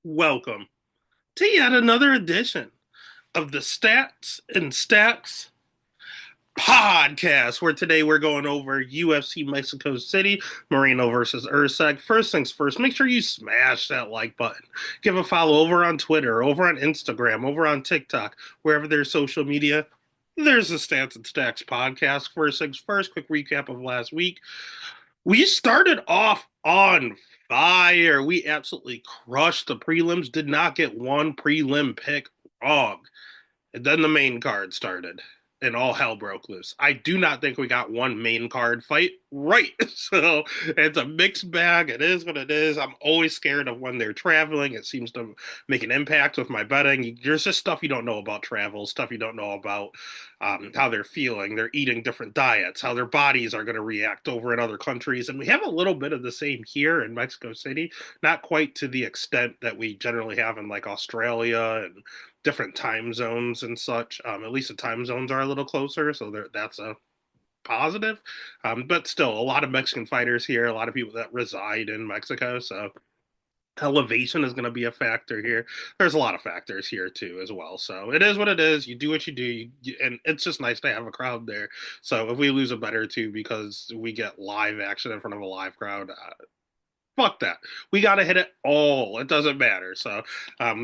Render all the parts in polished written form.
Welcome to yet another edition of the Stats and Stacks podcast, where today we're going over UFC Mexico City, Moreno versus Erceg. First things first, make sure you smash that like button. Give a follow over on Twitter, over on Instagram, over on TikTok, wherever there's social media. There's the Stats and Stacks podcast. First things first, quick recap of last week. We started off on fire. We absolutely crushed the prelims, did not get one prelim pick wrong. And then the main card started and all hell broke loose. I do not think we got one main card fight right. So it's a mixed bag. It is what it is. I'm always scared of when they're traveling. It seems to make an impact with my betting. There's just stuff you don't know about travel, stuff you don't know about how they're feeling. They're eating different diets, how their bodies are going to react over in other countries. And we have a little bit of the same here in Mexico City, not quite to the extent that we generally have in like Australia and different time zones and such. At least the time zones are a little closer, so that's a positive. But still, a lot of Mexican fighters here, a lot of people that reside in Mexico, so elevation is going to be a factor here. There's a lot of factors here too as well. So it is what it is. You do what you do, and it's just nice to have a crowd there. So if we lose a bet or two because we get live action in front of a live crowd, fuck that. We got to hit it all. It doesn't matter. So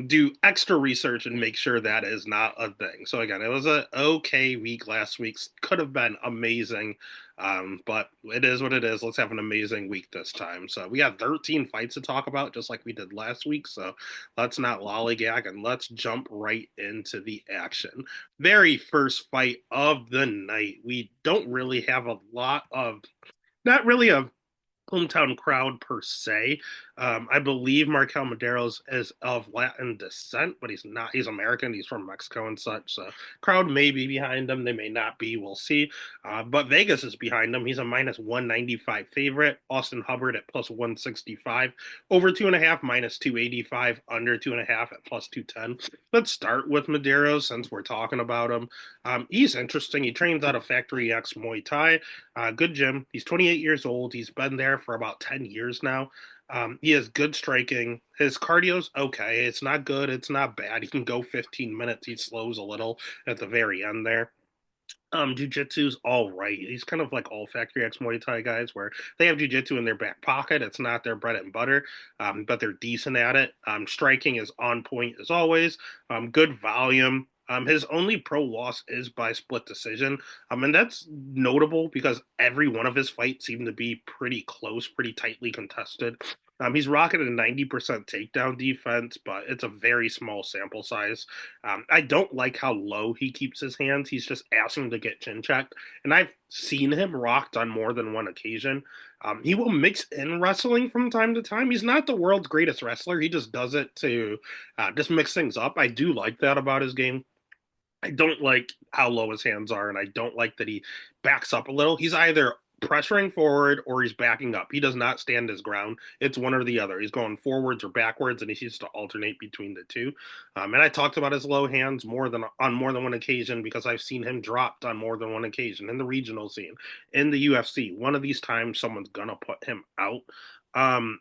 do extra research and make sure that is not a thing. So again, it was a okay week last week. Could have been amazing. But it is what it is. Let's have an amazing week this time. So we got 13 fights to talk about, just like we did last week. So let's not lollygag and let's jump right into the action. Very first fight of the night. We don't really have a lot of, not really a hometown crowd per se. I believe Markel Maderos is of Latin descent, but he's not. He's American. He's from Mexico and such. So crowd may be behind him. They may not be. We'll see. But Vegas is behind him. He's a minus 195 favorite. Austin Hubbard at plus 165. Over 2.5, minus 285. Under 2.5 at plus 210. Let's start with Maderos since we're talking about him. He's interesting. He trains out of Factory X Muay Thai. Good gym. He's 28 years old. He's been there for about 10 years now. He has good striking. His cardio's okay. It's not good. It's not bad. He can go 15 minutes. He slows a little at the very end there. Jiu-jitsu's all right. He's kind of like all Factory X Muay Thai guys where they have jiu-jitsu in their back pocket. It's not their bread and butter, but they're decent at it. Striking is on point as always. Good volume. His only pro loss is by split decision. And that's notable because every one of his fights seem to be pretty close, pretty tightly contested. He's rocking a 90% takedown defense, but it's a very small sample size. I don't like how low he keeps his hands. He's just asking to get chin checked. And I've seen him rocked on more than one occasion. He will mix in wrestling from time to time. He's not the world's greatest wrestler. He just does it to just mix things up. I do like that about his game. I don't like how low his hands are, and I don't like that he backs up a little. He's either pressuring forward or he's backing up. He does not stand his ground. It's one or the other. He's going forwards or backwards, and he needs to alternate between the two. And I talked about his low hands on more than one occasion because I've seen him dropped on more than one occasion in the regional scene, in the UFC. One of these times, someone's gonna put him out. Um,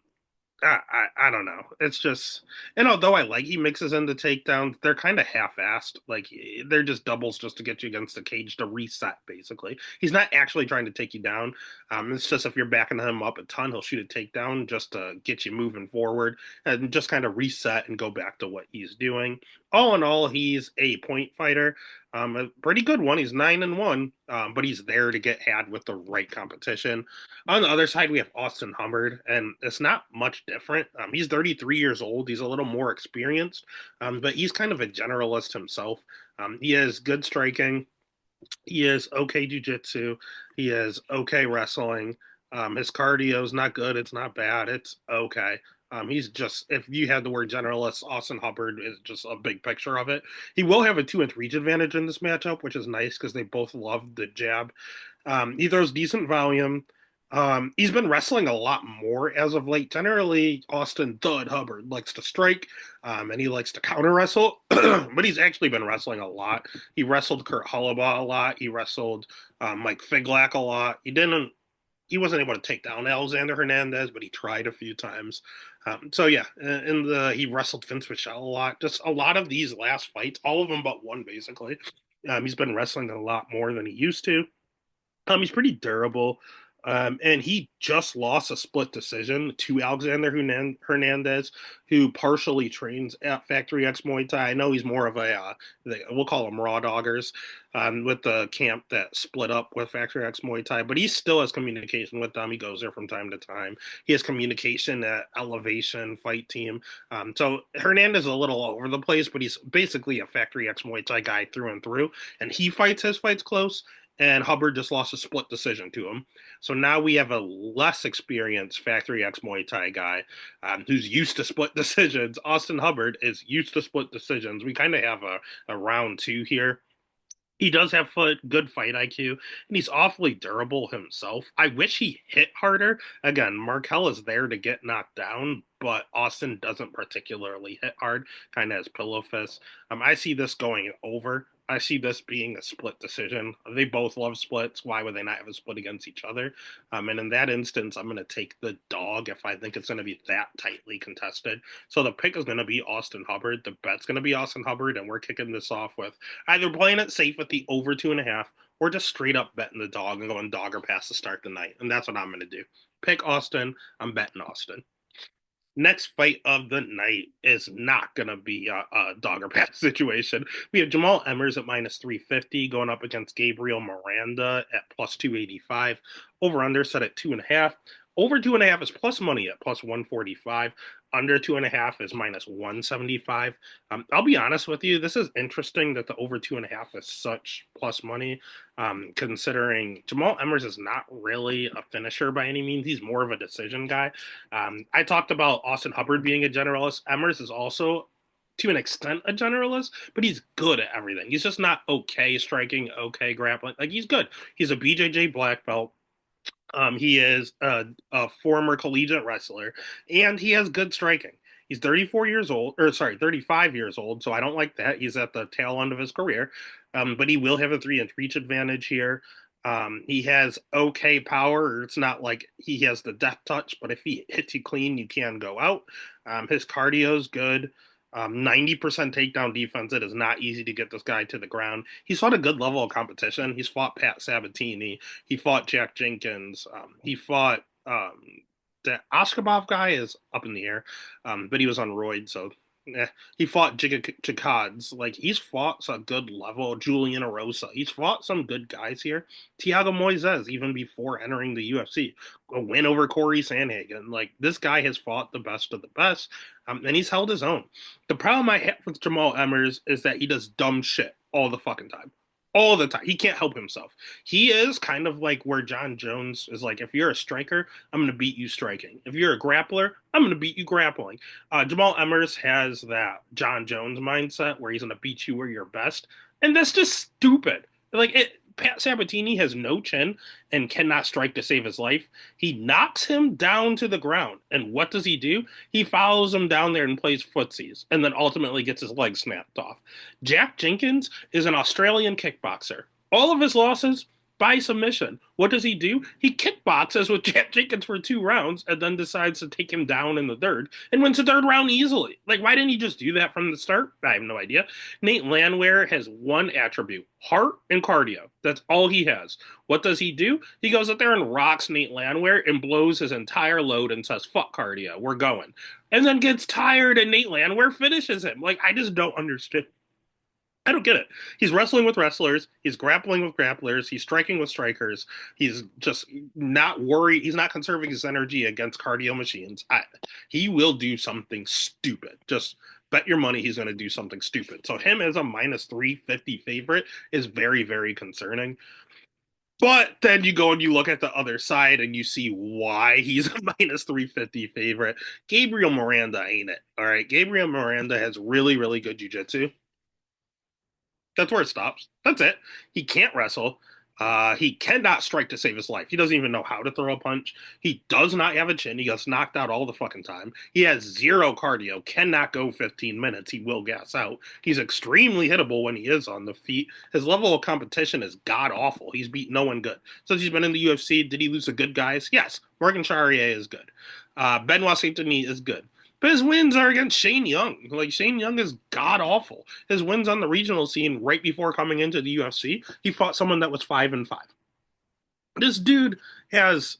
I don't know. It's just, and although I like he mixes in the takedowns, they're kind of half-assed. Like they're just doubles just to get you against the cage to reset. Basically, he's not actually trying to take you down. It's just if you're backing him up a ton, he'll shoot a takedown just to get you moving forward and just kind of reset and go back to what he's doing. All in all, he's a point fighter. A pretty good one. He's 9-1, but he's there to get had with the right competition. On the other side, we have Austin Hubbard, and it's not much different. He's 33 years old. He's a little more experienced, but he's kind of a generalist himself. He has good striking. He is okay jujitsu. He is okay wrestling. His cardio is not good. It's not bad. It's okay. He's just, if you had the word generalist, Austin Hubbard is just a big picture of it. He will have a 2-inch reach advantage in this matchup, which is nice because they both love the jab. He throws decent volume. He's been wrestling a lot more as of late. Generally, Austin Thud Hubbard likes to strike, and he likes to counter wrestle, but he's actually been wrestling a lot. He wrestled Kurt Hollabaugh a lot. He wrestled Mike Figlak a lot. He didn't he wasn't able to take down Alexander Hernandez, but he tried a few times. So yeah, in the he wrestled Vince Michelle a lot. Just a lot of these last fights, all of them but one basically. He's been wrestling a lot more than he used to. He's pretty durable. And he just lost a split decision to Alexander Hernandez, who partially trains at Factory X Muay Thai. I know he's more of a, we'll call them raw doggers, with the camp that split up with Factory X Muay Thai, but he still has communication with them. He goes there from time to time. He has communication at Elevation Fight Team. So Hernandez is a little all over the place, but he's basically a Factory X Muay Thai guy through and through, and he fights his fights close, and Hubbard just lost a split decision to him. So now we have a less experienced Factory X Muay Thai guy, who's used to split decisions. Austin Hubbard is used to split decisions. We kind of have a round two here. He does have good fight IQ, and he's awfully durable himself. I wish he hit harder. Again, Markel is there to get knocked down, but Austin doesn't particularly hit hard, kind of has pillow fists. I see this going over. I see this being a split decision. They both love splits. Why would they not have a split against each other? And in that instance, I'm going to take the dog if I think it's going to be that tightly contested. So the pick is going to be Austin Hubbard. The bet's going to be Austin Hubbard, and we're kicking this off with either playing it safe with the over 2.5 or just straight up betting the dog and going dog or pass to start the night. And that's what I'm going to do. Pick Austin. I'm betting Austin. Next fight of the night is not going to be a dog or pass situation. We have Jamal Emmers at minus 350 going up against Gabriel Miranda at plus 285. Over under set at 2.5. Over 2.5 is plus money at plus 145. Under 2.5 is minus 175. I'll be honest with you, this is interesting that the over 2.5 is such plus money, considering Jamal Emmers is not really a finisher by any means. He's more of a decision guy. I talked about Austin Hubbard being a generalist. Emmers is also, to an extent, a generalist, but he's good at everything. He's just not okay striking, okay grappling. Like, he's good. He's a BJJ black belt. He is a former collegiate wrestler, and he has good striking. He's 34 years old, or sorry, 35 years old, so I don't like that. He's at the tail end of his career, but he will have a 3-inch reach advantage here. He has okay power. It's not like he has the death touch, but if he hits you clean, you can go out. His cardio is good. 90% takedown defense. It is not easy to get this guy to the ground. He's fought a good level of competition. He's fought Pat Sabatini. He fought Jack Jenkins. He fought the Ashkabov guy is up in the air, but he was on roid, so he fought Jigads. Like, he's fought a good level. Julian Erosa. He's fought some good guys here. Tiago Moises, even before entering the UFC, a win over Corey Sandhagen. Like, this guy has fought the best of the best, and he's held his own. The problem I have with Jamal Emmers is that he does dumb shit all the fucking time. All the time. He can't help himself. He is kind of like where John Jones is like, if you're a striker, I'm going to beat you striking. If you're a grappler, I'm going to beat you grappling. Jamal Emmers has that John Jones mindset where he's going to beat you where you're best. And that's just stupid. Like, Pat Sabatini has no chin and cannot strike to save his life. He knocks him down to the ground. And what does he do? He follows him down there and plays footsies and then ultimately gets his leg snapped off. Jack Jenkins is an Australian kickboxer. All of his losses by submission. What does he do? He kickboxes with Jack Jenkins for 2 rounds and then decides to take him down in the third and wins the third round easily. Like, why didn't he just do that from the start? I have no idea. Nate Landwehr has one attribute: heart and cardio. That's all he has. What does he do? He goes out there and rocks Nate Landwehr and blows his entire load and says, fuck cardio, we're going. And then gets tired and Nate Landwehr finishes him. Like, I just don't understand. I don't get it. He's wrestling with wrestlers. He's grappling with grapplers. He's striking with strikers. He's just not worried. He's not conserving his energy against cardio machines. He will do something stupid. Just bet your money he's going to do something stupid. So him as a minus 350 favorite is very, very concerning. But then you go and you look at the other side and you see why he's a minus 350 favorite. Gabriel Miranda ain't it. All right. Gabriel Miranda has really, really good jiu-jitsu. That's where it stops. That's it. He can't wrestle. He cannot strike to save his life. He doesn't even know how to throw a punch. He does not have a chin. He gets knocked out all the fucking time. He has zero cardio, cannot go 15 minutes. He will gas out. He's extremely hittable when he is on the feet. His level of competition is god awful. He's beat no one good. Since he's been in the UFC, did he lose to good guys? Yes. Morgan Charrier is good. Benoit Saint Denis is good. But his wins are against Shane Young. Like, Shane Young is god awful. His wins on the regional scene right before coming into the UFC, he fought someone that was 5-5. This dude has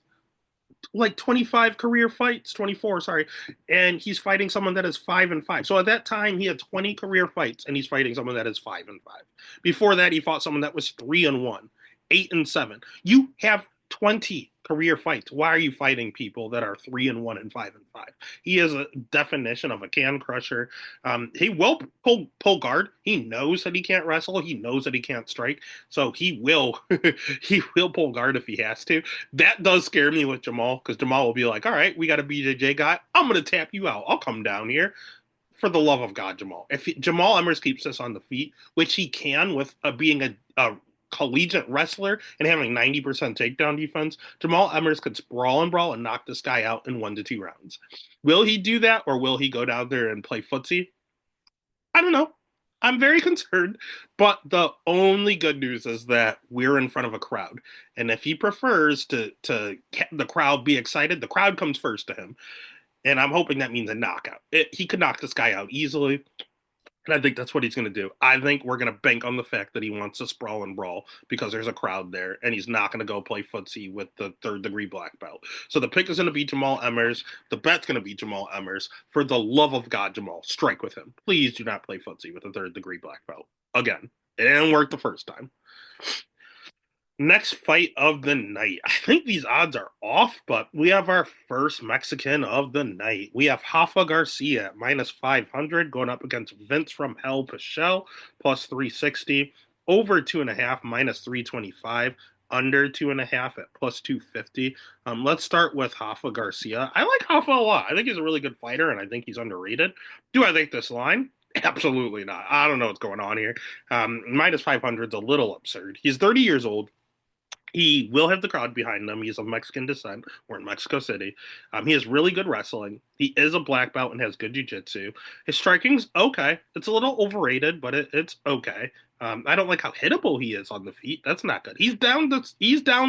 like 25 career fights, 24, sorry, and he's fighting someone that is 5-5. So at that time, he had 20 career fights, and he's fighting someone that is 5-5. Before that, he fought someone that was 3-1, 8-7. You have 20 career fights. Why are you fighting people that are 3-1 and 5-5? He is a definition of a can crusher. He will pull guard. He knows that he can't wrestle. He knows that he can't strike. So he will he will pull guard if he has to. That does scare me with Jamal, because Jamal will be like, all right, we got a BJJ guy. I'm gonna tap you out. I'll come down here. For the love of God, Jamal. If Jamal Emmers keeps this on the feet, which he can with being a collegiate wrestler and having 90% takedown defense, Jamal Emmers could sprawl and brawl and knock this guy out in 1 to 2 rounds. Will he do that, or will he go down there and play footsie? I don't know. I'm very concerned, but the only good news is that we're in front of a crowd, and if he prefers to the crowd be excited, the crowd comes first to him, and I'm hoping that means a knockout. He could knock this guy out easily. And I think that's what he's going to do. I think we're going to bank on the fact that he wants to sprawl and brawl because there's a crowd there, and he's not going to go play footsie with the third-degree black belt. So the pick is going to be Jamal Emmers. The bet's going to be Jamal Emmers. For the love of God, Jamal, strike with him. Please do not play footsie with a third-degree black belt. Again, it didn't work the first time. Next fight of the night. I think these odds are off, but we have our first Mexican of the night. We have Rafa Garcia at minus 500 going up against Vince from Hell Pichel plus 360, over 2.5 minus 325, under 2.5 at plus 250. Let's start with Rafa Garcia. I like Rafa a lot. I think he's a really good fighter, and I think he's underrated. Do I think this line? Absolutely not. I don't know what's going on here. Minus 500 is a little absurd. He's 30 years old. He will have the crowd behind him. He's of Mexican descent. We're in Mexico City. He has really good wrestling. He is a black belt and has good jiu-jitsu. His striking's okay. It's a little overrated, but it's okay. I don't like how hittable he is on the feet. That's not good. He's down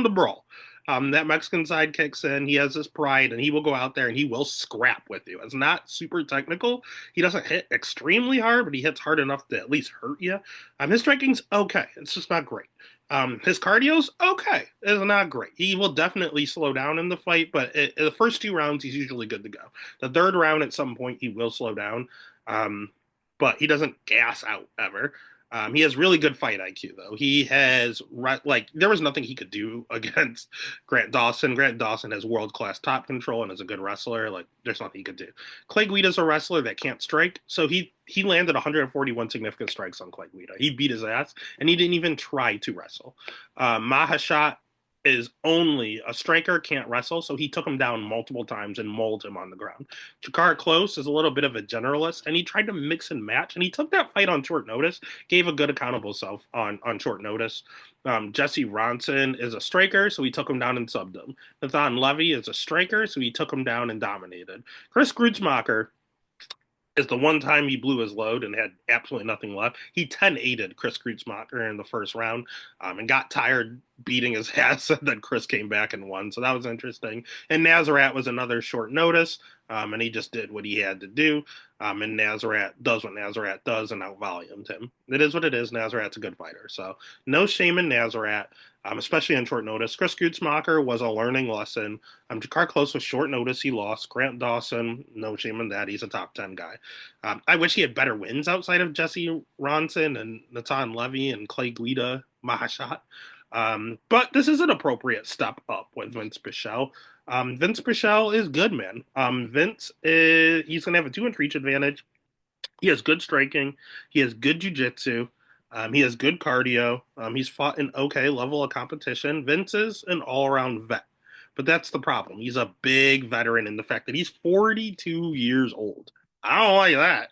to brawl. That Mexican side kicks in. He has this pride, and he will go out there and he will scrap with you. It's not super technical. He doesn't hit extremely hard, but he hits hard enough to at least hurt you. His striking's okay. It's just not great. His cardio's okay. It's not great. He will definitely slow down in the fight, but in the first 2 rounds, he's usually good to go. The third round, at some point, he will slow down, but he doesn't gas out ever. He has really good fight IQ, though. He has, like, there was nothing he could do against Grant Dawson. Grant Dawson has world-class top control and is a good wrestler. Like, there's nothing he could do. Clay Guida's a wrestler that can't strike, so he landed 141 significant strikes on Clay Guida. He beat his ass, and he didn't even try to wrestle. Mahashat is only a striker, can't wrestle, so he took him down multiple times and mauled him on the ground. Jakar Close is a little bit of a generalist, and he tried to mix and match, and he took that fight on short notice, gave a good accountable self on short notice. Jesse Ronson is a striker, so he took him down and subbed him. Nathan Levy is a striker, so he took him down and dominated. Chris Grutzmacher is the one time he blew his load and had absolutely nothing left. He 10-8'd Chris Grutzmacher in the first round and got tired beating his ass, and then Chris came back and won. So that was interesting. And Nazarat was another short notice, and he just did what he had to do. And Nazarat does what Nazarat does and outvolumed him. It is what it is. Nazarat's a good fighter. So no shame in Nazarat, especially on short notice. Chris Gutzmacher was a learning lesson. Jakar Close was short notice. He lost. Grant Dawson, no shame in that. He's a top 10 guy. I wish he had better wins outside of Jesse Ronson and Natan Levy and Clay Guida, Mahashat. But this is an appropriate step up with Vince Pichel. Vince Pichel is good, man. He's going to have a 2-inch reach advantage. He has good striking. He has good jiu-jitsu. He has good cardio. He's fought an okay level of competition. Vince is an all-around vet. But that's the problem. He's a big veteran in the fact that he's 42 years old. I don't like that.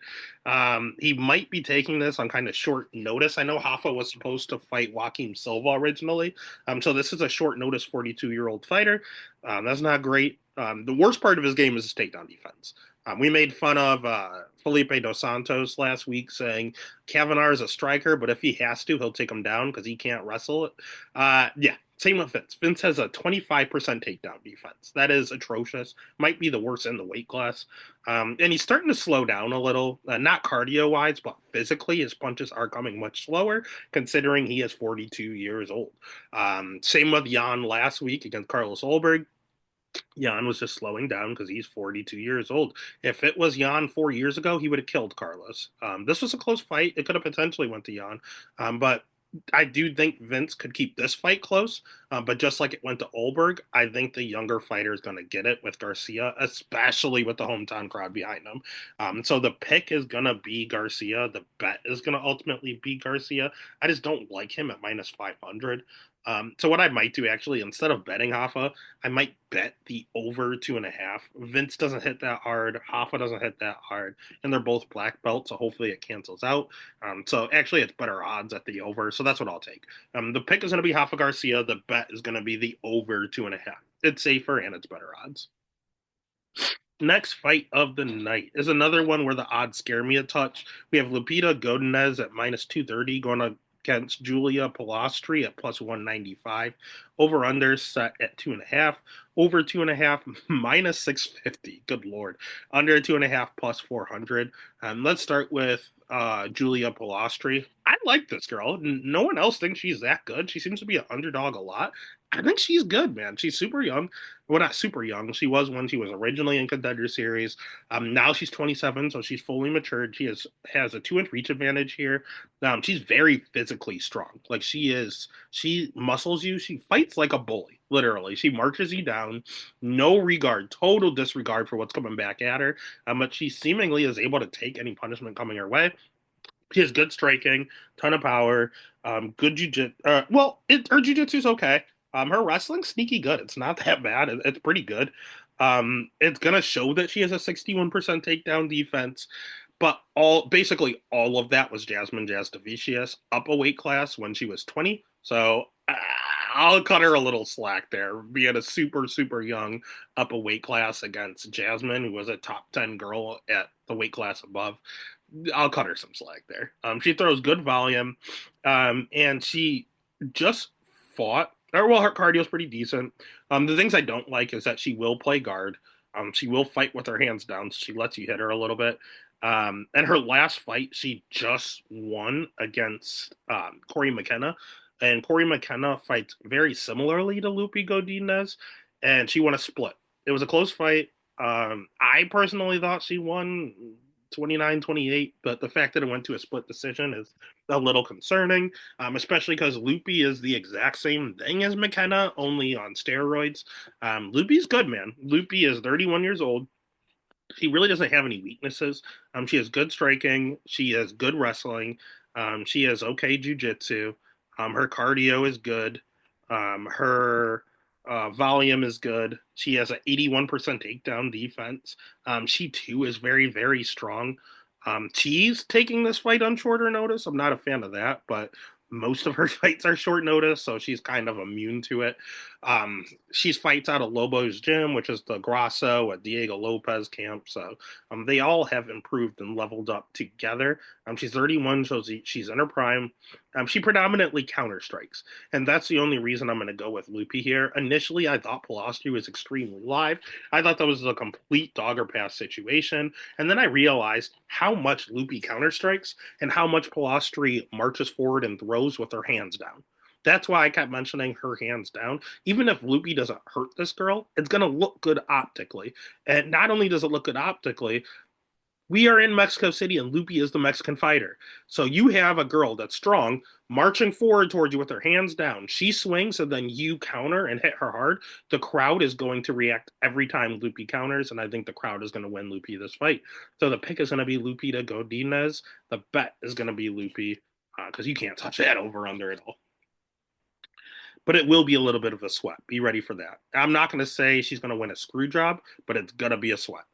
He might be taking this on kind of short notice. I know Hoffa was supposed to fight Joaquim Silva originally. So this is a short notice 42-year-old fighter. That's not great. The worst part of his game is his takedown defense. We made fun of Felipe Dos Santos last week, saying Kavanagh is a striker, but if he has to, he'll take him down because he can't wrestle it. Yeah, same with Vince. Vince has a 25% takedown defense. That is atrocious. Might be the worst in the weight class. And he's starting to slow down a little, not cardio wise, but physically. His punches are coming much slower, considering he is 42 years old. Same with Jan last week against Carlos Ulberg. Jan was just slowing down because he's 42 years old. If it was Jan 4 years ago, he would have killed Carlos. This was a close fight. It could have potentially went to Jan, but I do think Vince could keep this fight close. But just like it went to Olberg, I think the younger fighter is going to get it with Garcia, especially with the hometown crowd behind him. So the pick is going to be Garcia. The bet is going to ultimately be Garcia. I just don't like him at minus 500. So what I might do actually, instead of betting Hoffa, I might bet the over 2.5. Vince doesn't hit that hard. Hoffa doesn't hit that hard, and they're both black belts, so hopefully it cancels out. So actually, it's better odds at the over, so that's what I'll take. The pick is going to be Hoffa Garcia. The bet is going to be the over 2.5. It's safer and it's better odds. Next fight of the night is another one where the odds scare me a touch. We have Lupita Godinez at minus 230 going against Julia Pilastri at plus 195. Over under set at 2.5. Over 2.5 minus 650. Good lord. Under 2.5 plus 400. Let's start with Julia Pilastri. I like this girl. No one else thinks she's that good. She seems to be an underdog a lot. I think she's good, man. She's super young. Well, not super young. She was when she was originally in Contender Series. Now she's 27, so she's fully matured. She has a 2-inch reach advantage here. She's very physically strong. Like she is, she muscles you. She fights like a bully, literally. She marches you down, no regard, total disregard for what's coming back at her. But she seemingly is able to take any punishment coming her way. She has good striking, ton of power, good jiu-jitsu. Her jiu-jitsu is okay. Her wrestling's sneaky good. It's not that bad. It's pretty good. It's gonna show that she has a 61% takedown defense, but basically all of that was Jasmine Jasdavicius up a weight class when she was 20. So I'll cut her a little slack there, being a super super young up a weight class against Jasmine, who was a top 10 girl at the weight class above. I'll cut her some slack there. She throws good volume, and she just fought. Or well, her cardio is pretty decent. The things I don't like is that she will play guard. She will fight with her hands down. So she lets you hit her a little bit. And her last fight, she just won against Corey McKenna, and Corey McKenna fights very similarly to Lupi Godinez, and she won a split. It was a close fight. I personally thought she won 29-28, but the fact that it went to a split decision is a little concerning, especially because Loopy is the exact same thing as McKenna, only on steroids. Loopy's good, man. Loopy is 31 years old. She really doesn't have any weaknesses. She has good striking. She has good wrestling. She has okay jujitsu. Her cardio is good. Her volume is good. She has an 81% takedown defense. She too is very, very strong. She's taking this fight on shorter notice. I'm not a fan of that, but most of her fights are short notice, so she's kind of immune to it. She fights out of Lobo's gym, which is the Grasso at Diego Lopez camp. So they all have improved and leveled up together. She's 31, so she's in her prime. She predominantly counter strikes, and that's the only reason I'm going to go with Loopy here. Initially, I thought Pilastri was extremely live. I thought that was a complete dogger pass situation, and then I realized how much Loopy counter strikes and how much Pilastri marches forward and throws with her hands down. That's why I kept mentioning her hands down. Even if Loopy doesn't hurt this girl, it's going to look good optically. And not only does it look good optically, we are in Mexico City and Loopy is the Mexican fighter. So you have a girl that's strong marching forward towards you with her hands down. She swings and then you counter and hit her hard. The crowd is going to react every time Loopy counters, and I think the crowd is going to win Loopy this fight. So the pick is going to be Lupita Godinez. The bet is going to be Loopy because you can't touch that over under at all. But it will be a little bit of a sweat. Be ready for that. I'm not going to say she's going to win a screw job, but it's going to be a sweat.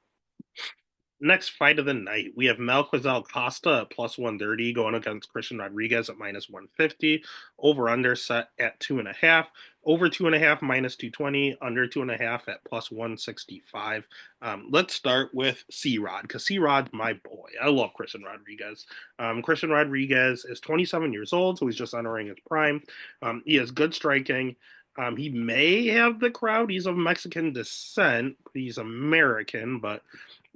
Next fight of the night, we have Malquizal Costa at plus 130 going against Christian Rodriguez at minus 150. Over under set at 2.5. Over 2.5 minus 220. Under 2.5 at plus 165. Let's start with C Rod because C Rod's my boy. I love Christian Rodriguez. Christian Rodriguez is 27 years old, so he's just entering his prime. He has good striking. He may have the crowd. He's of Mexican descent. He's American, but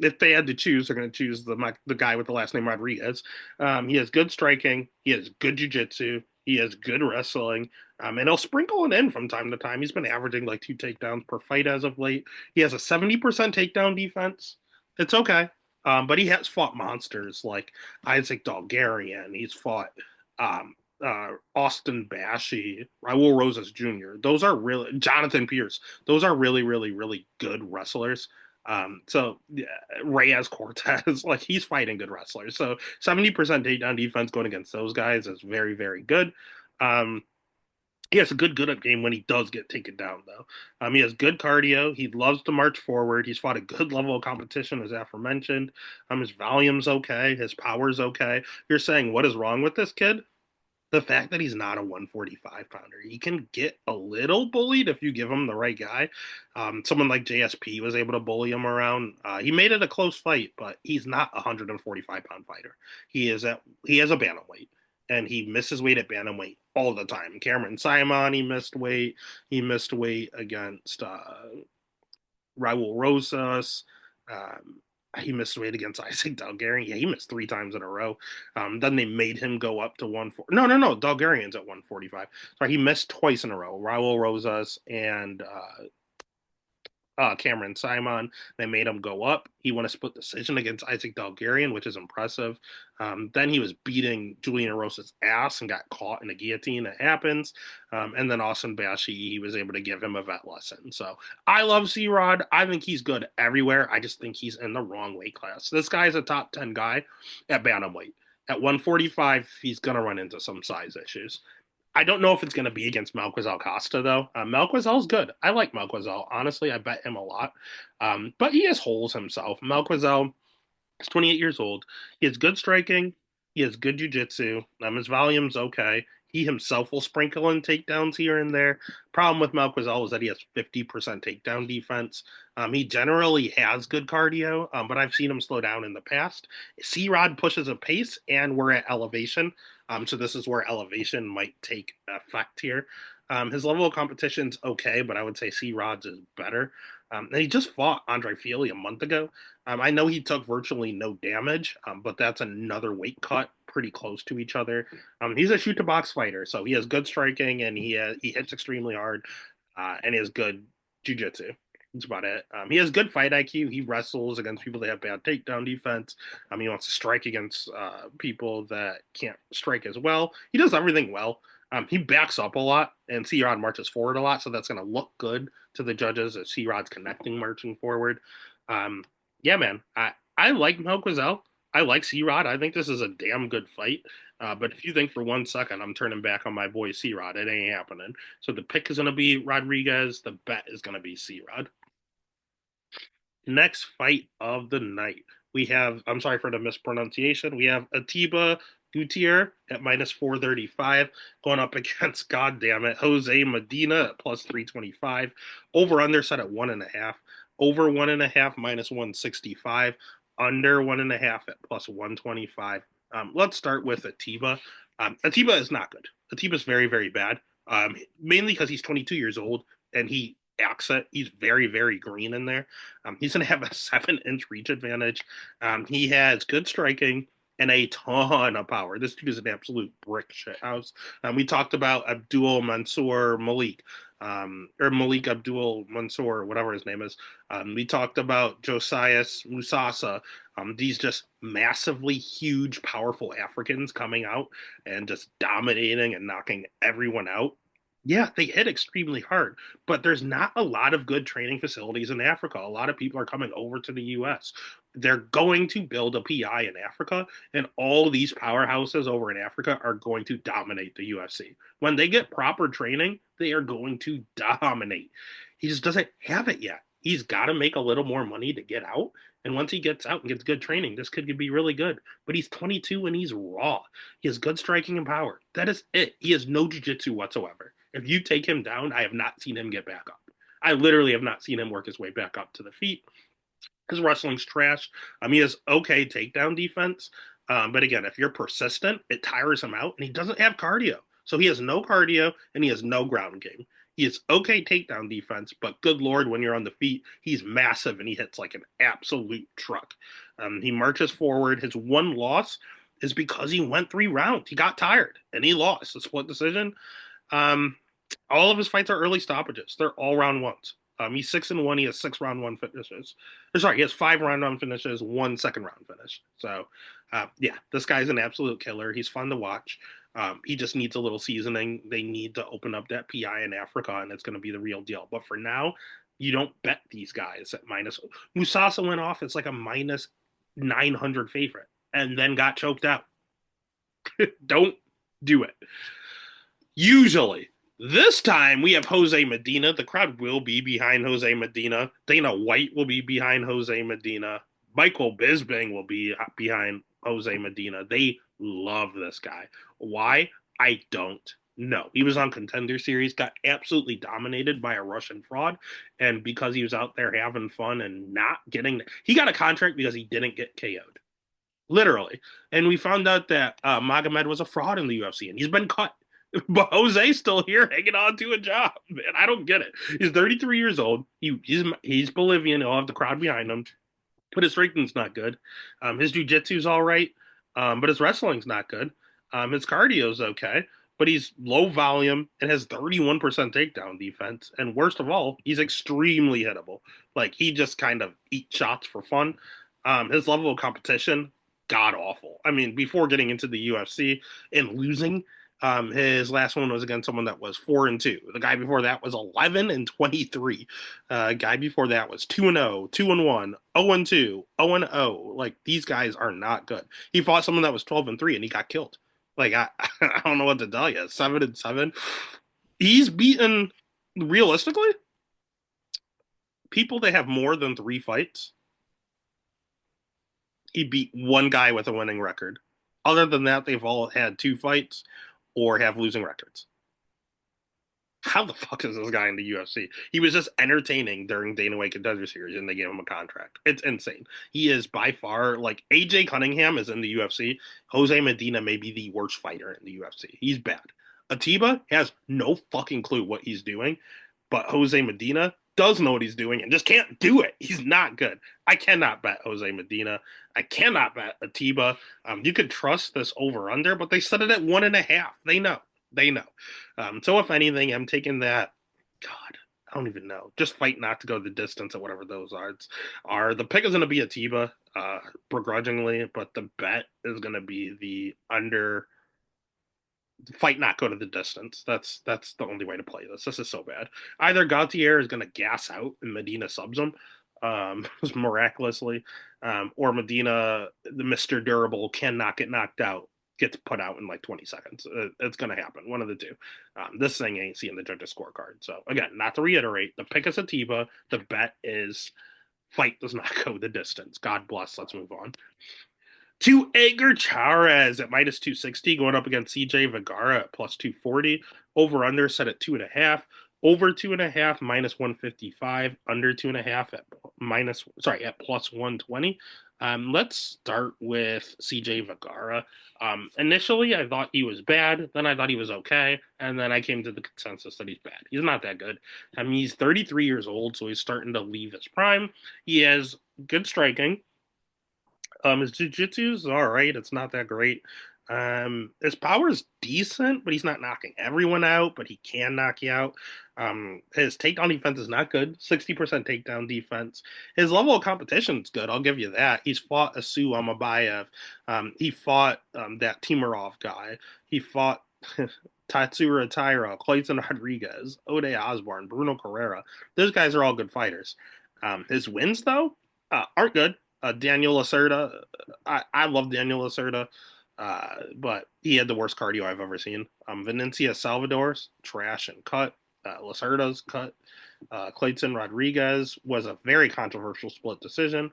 if they had to choose, they're going to choose the guy with the last name Rodriguez. He has good striking. He has good jiu-jitsu. He has good wrestling. And he'll sprinkle it in from time to time. He's been averaging like 2 takedowns per fight as of late. He has a 70% takedown defense. It's okay. But he has fought monsters like Isaac Dalgarian. He's fought Austin Bashi, Raul Rosas Jr. Those are really Jonathan Pierce. Those are really, really, really good wrestlers. So yeah, Reyes Cortez, like he's fighting good wrestlers. So 70% takedown defense going against those guys is very, very good. Um, he has a good up game when he does get taken down, though. He has good cardio. He loves to march forward. He's fought a good level of competition, as aforementioned. His volume's okay. His power's okay. You're saying, what is wrong with this kid? The fact that he's not a 145 pounder, he can get a little bullied if you give him the right guy. Someone like JSP was able to bully him around. He made it a close fight, but he's not a 145-pound fighter. He has a bantamweight, and he misses weight at bantamweight all the time. Cameron Simon, he missed weight. He missed weight against Raul Rosas. Um, he missed weight against Isaac Dalgarian. Yeah, he missed 3 times in a row. Then they made him go up to 140. No. Dalgarian's at 145. Sorry, he missed twice in a row. Raul Rosas and Cameron Simon. They made him go up. He won a split decision against Isaac Dalgarian, which is impressive. Then he was beating Julian Erosa's ass and got caught in a guillotine. It happens. And then Austin Bashi, he was able to give him a vet lesson. So I love C Rod. I think he's good everywhere. I just think he's in the wrong weight class. This guy's a top 10 guy at bantamweight. At 145, he's going to run into some size issues. I don't know if it's going to be against Malquizal Costa, though. Malquizal's good. I like Malquizal. Honestly, I bet him a lot. But he has holes himself. Malquizal is 28 years old. He has good striking. He has good jiu-jitsu. His volume's okay. He himself will sprinkle in takedowns here and there. Problem with Malquizal is that he has 50% takedown defense. He generally has good cardio, but I've seen him slow down in the past. C-Rod pushes a pace, and we're at elevation. So this is where elevation might take effect here. His level of competition's okay, but I would say C-Rod's is better. And he just fought Andre Fili a month ago. I know he took virtually no damage, but that's another weight cut pretty close to each other. He's a shoot to box fighter, so he has good striking and he hits extremely hard, and he has good jujitsu. That's about it. He has good fight IQ. He wrestles against people that have bad takedown defense. He wants to strike against people that can't strike as well. He does everything well. He backs up a lot, and C Rod marches forward a lot, so that's going to look good to the judges as C Rod's connecting, marching forward. Um, yeah, man, I like Mel Quizell. I like C Rod. I think this is a damn good fight. But if you think for 1 second I'm turning back on my boy C Rod, it ain't happening. So the pick is going to be Rodriguez. The bet is going to be C Rod. Next fight of the night, we have, I'm sorry for the mispronunciation, we have Atiba Gutierrez at minus 435 going up against, god damn it, Jose Medina at plus 325. Over under set at 1.5. Over 1.5 minus 165. Under 1.5 at plus 125. Let's start with Atiba. Atiba is not good. Atiba is very, very bad. Mainly because he's 22 years old and he acts it. He's very, very green in there. He's going to have a 7-inch reach advantage. He has good striking and a ton of power. This dude is an absolute brick shit house. We talked about Abdul Mansour Malik, or Malik Abdul Mansour, whatever his name is. We talked about Josias Musasa. These just massively huge, powerful Africans coming out and just dominating and knocking everyone out. Yeah, they hit extremely hard, but there's not a lot of good training facilities in Africa. A lot of people are coming over to the US. They're going to build a PI in Africa, and all these powerhouses over in Africa are going to dominate the UFC. When they get proper training, they are going to dominate. He just doesn't have it yet. He's got to make a little more money to get out. And once he gets out and gets good training, this kid could be really good. But he's 22 and he's raw. He has good striking and power. That is it. He has no jiu-jitsu whatsoever. If you take him down, I have not seen him get back up. I literally have not seen him work his way back up to the feet. His wrestling's trash. He has okay takedown defense. But again, if you're persistent, it tires him out, and he doesn't have cardio. So he has no cardio and he has no ground game. He has okay takedown defense, but good lord, when you're on the feet, he's massive and he hits like an absolute truck. He marches forward. His one loss is because he went 3 rounds. He got tired and he lost a split decision. Um, all of his fights are early stoppages. They're all round ones. He's 6-1. He has 6 round 1 finishes. Sorry, he has 5 round 1 finishes, 1 second round finish. So, yeah, this guy's an absolute killer. He's fun to watch. He just needs a little seasoning. They need to open up that PI in Africa, and it's going to be the real deal. But for now, you don't bet these guys at minus. Musasa went off. It's like a minus 900 favorite, and then got choked out. Don't do it. Usually, this time we have Jose Medina. The crowd will be behind Jose Medina. Dana White will be behind Jose Medina. Michael Bisping will be behind Jose Medina. They love this guy. Why? I don't know. He was on Contender Series, got absolutely dominated by a Russian fraud, and because he was out there having fun and not getting, he got a contract because he didn't get KO'd, literally. And we found out that Magomed was a fraud in the UFC, and he's been cut. But Jose's still here hanging on to a job, man. I don't get it. He's 33 years old. He's Bolivian. He'll have the crowd behind him. But his striking's not good. His jiu-jitsu's all right, but his wrestling's not good. His cardio's okay, but he's low volume and has 31% takedown defense. And worst of all, he's extremely hittable. Like, he just kind of eats shots for fun. His level of competition, god awful. I mean, before getting into the UFC and losing, his last one was against someone that was 4-2. The guy before that was 11-23. Guy before that was 2-0, 2-1, 0-2, 0-0. Like, these guys are not good. He fought someone that was 12-3 and he got killed. Like, I don't know what to tell you. 7-7. He's beaten, realistically, people that have more than 3 fights. He beat one guy with a winning record. Other than that, they've all had 2 fights or have losing records. How the fuck is this guy in the UFC? He was just entertaining during Dana White Contender Series, and they gave him a contract. It's insane. He is by far, like, AJ Cunningham is in the UFC. Jose Medina may be the worst fighter in the UFC. He's bad. Atiba has no fucking clue what he's doing, but Jose Medina does know what he's doing and just can't do it. He's not good. I cannot bet Jose Medina. I cannot bet Atiba. You could trust this over under, but they set it at 1.5. They know. They know. So if anything, I'm taking that. God, I don't even know. Just fight not to go the distance or whatever those odds are. The pick is going to be Atiba, begrudgingly, but the bet is going to be the under. Fight not go to the distance. That's the only way to play this. This is so bad. Either Gautier is going to gas out and Medina subs him, miraculously, or Medina, the Mr. Durable, cannot get knocked out, gets put out in like 20 seconds. It's going to happen. One of the two. This thing ain't seeing the judges' scorecard. So, again, not to reiterate, the pick is Atiba. The bet is fight does not go the distance. God bless. Let's move on. To Edgar Chairez at minus 260, going up against CJ Vergara at plus 240. Over under set at 2.5. Over 2.5 minus 155. Under 2.5 at plus 120. Let's start with CJ Vergara. Initially, I thought he was bad. Then I thought he was okay. And then I came to the consensus that he's bad. He's not that good. He's 33 years old, so he's starting to leave his prime. He has good striking. His jiu-jitsu is all right. It's not that great. His power is decent, but he's not knocking everyone out, but he can knock you out. His takedown defense is not good. 60% takedown defense. His level of competition is good. I'll give you that. He's fought Asu Amabayev. He fought that Timurov guy. He fought Tatsura Taira, Clayton Rodriguez, Ode Osborne, Bruno Carrera. Those guys are all good fighters. His wins, though, aren't good. Daniel Lacerda, I love Daniel Lacerda, but he had the worst cardio I've ever seen. Venencia Salvador's trash and cut. Lacerda's cut. Clayton Rodriguez was a very controversial split decision.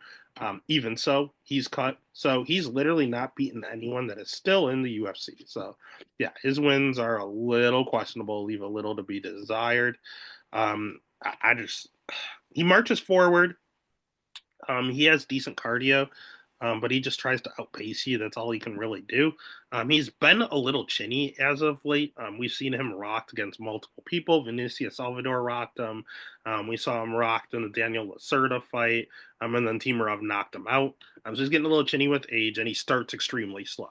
Even so, he's cut. So he's literally not beaten anyone that is still in the UFC. So, yeah, his wins are a little questionable, leave a little to be desired. I just, he marches forward. He has decent cardio, but he just tries to outpace you. That's all he can really do. He's been a little chinny as of late. We've seen him rocked against multiple people. Vinicius Salvador rocked him. We saw him rocked in the Daniel Lacerda fight, and then Timurov knocked him out. So he's getting a little chinny with age, and he starts extremely slow.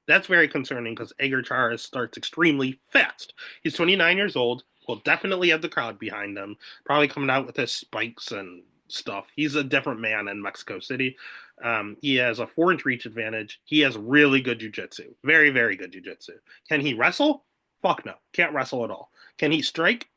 That's very concerning because Edgar Charas starts extremely fast. He's 29 years old. Will definitely have the crowd behind him. Probably coming out with his spikes and stuff. He's a different man in Mexico City. He has a 4-inch reach advantage. He has really good jujitsu. Very, very good jujitsu. Can he wrestle? Fuck no. Can't wrestle at all. Can he strike?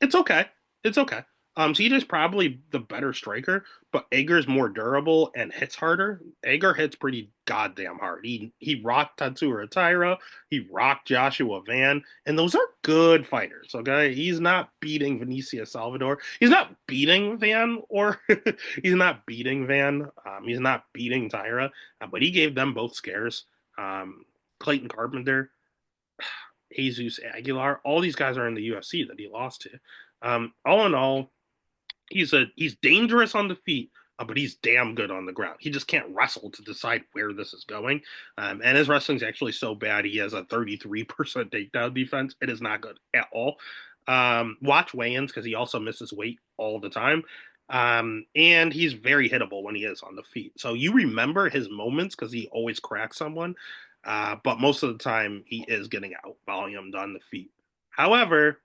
It's okay. It's okay. CJ's probably the better striker, but Ager's more durable and hits harder. Ager hits pretty goddamn hard. He rocked Tatsuro Taira, he rocked Joshua Van, and those are good fighters. Okay, he's not beating Vinicius Salvador. He's not beating Van, or he's not beating Van. He's not beating Taira, but he gave them both scares. Clayton Carpenter, Jesus Aguilar, all these guys are in the UFC that he lost to. All in all, he's dangerous on the feet, but he's damn good on the ground. He just can't wrestle to decide where this is going. And his wrestling's actually so bad he has a 33% takedown defense. It is not good at all. Watch weigh-ins because he also misses weight all the time. And he's very hittable when he is on the feet. So you remember his moments because he always cracks someone. But most of the time he is getting out volumed on the feet. However,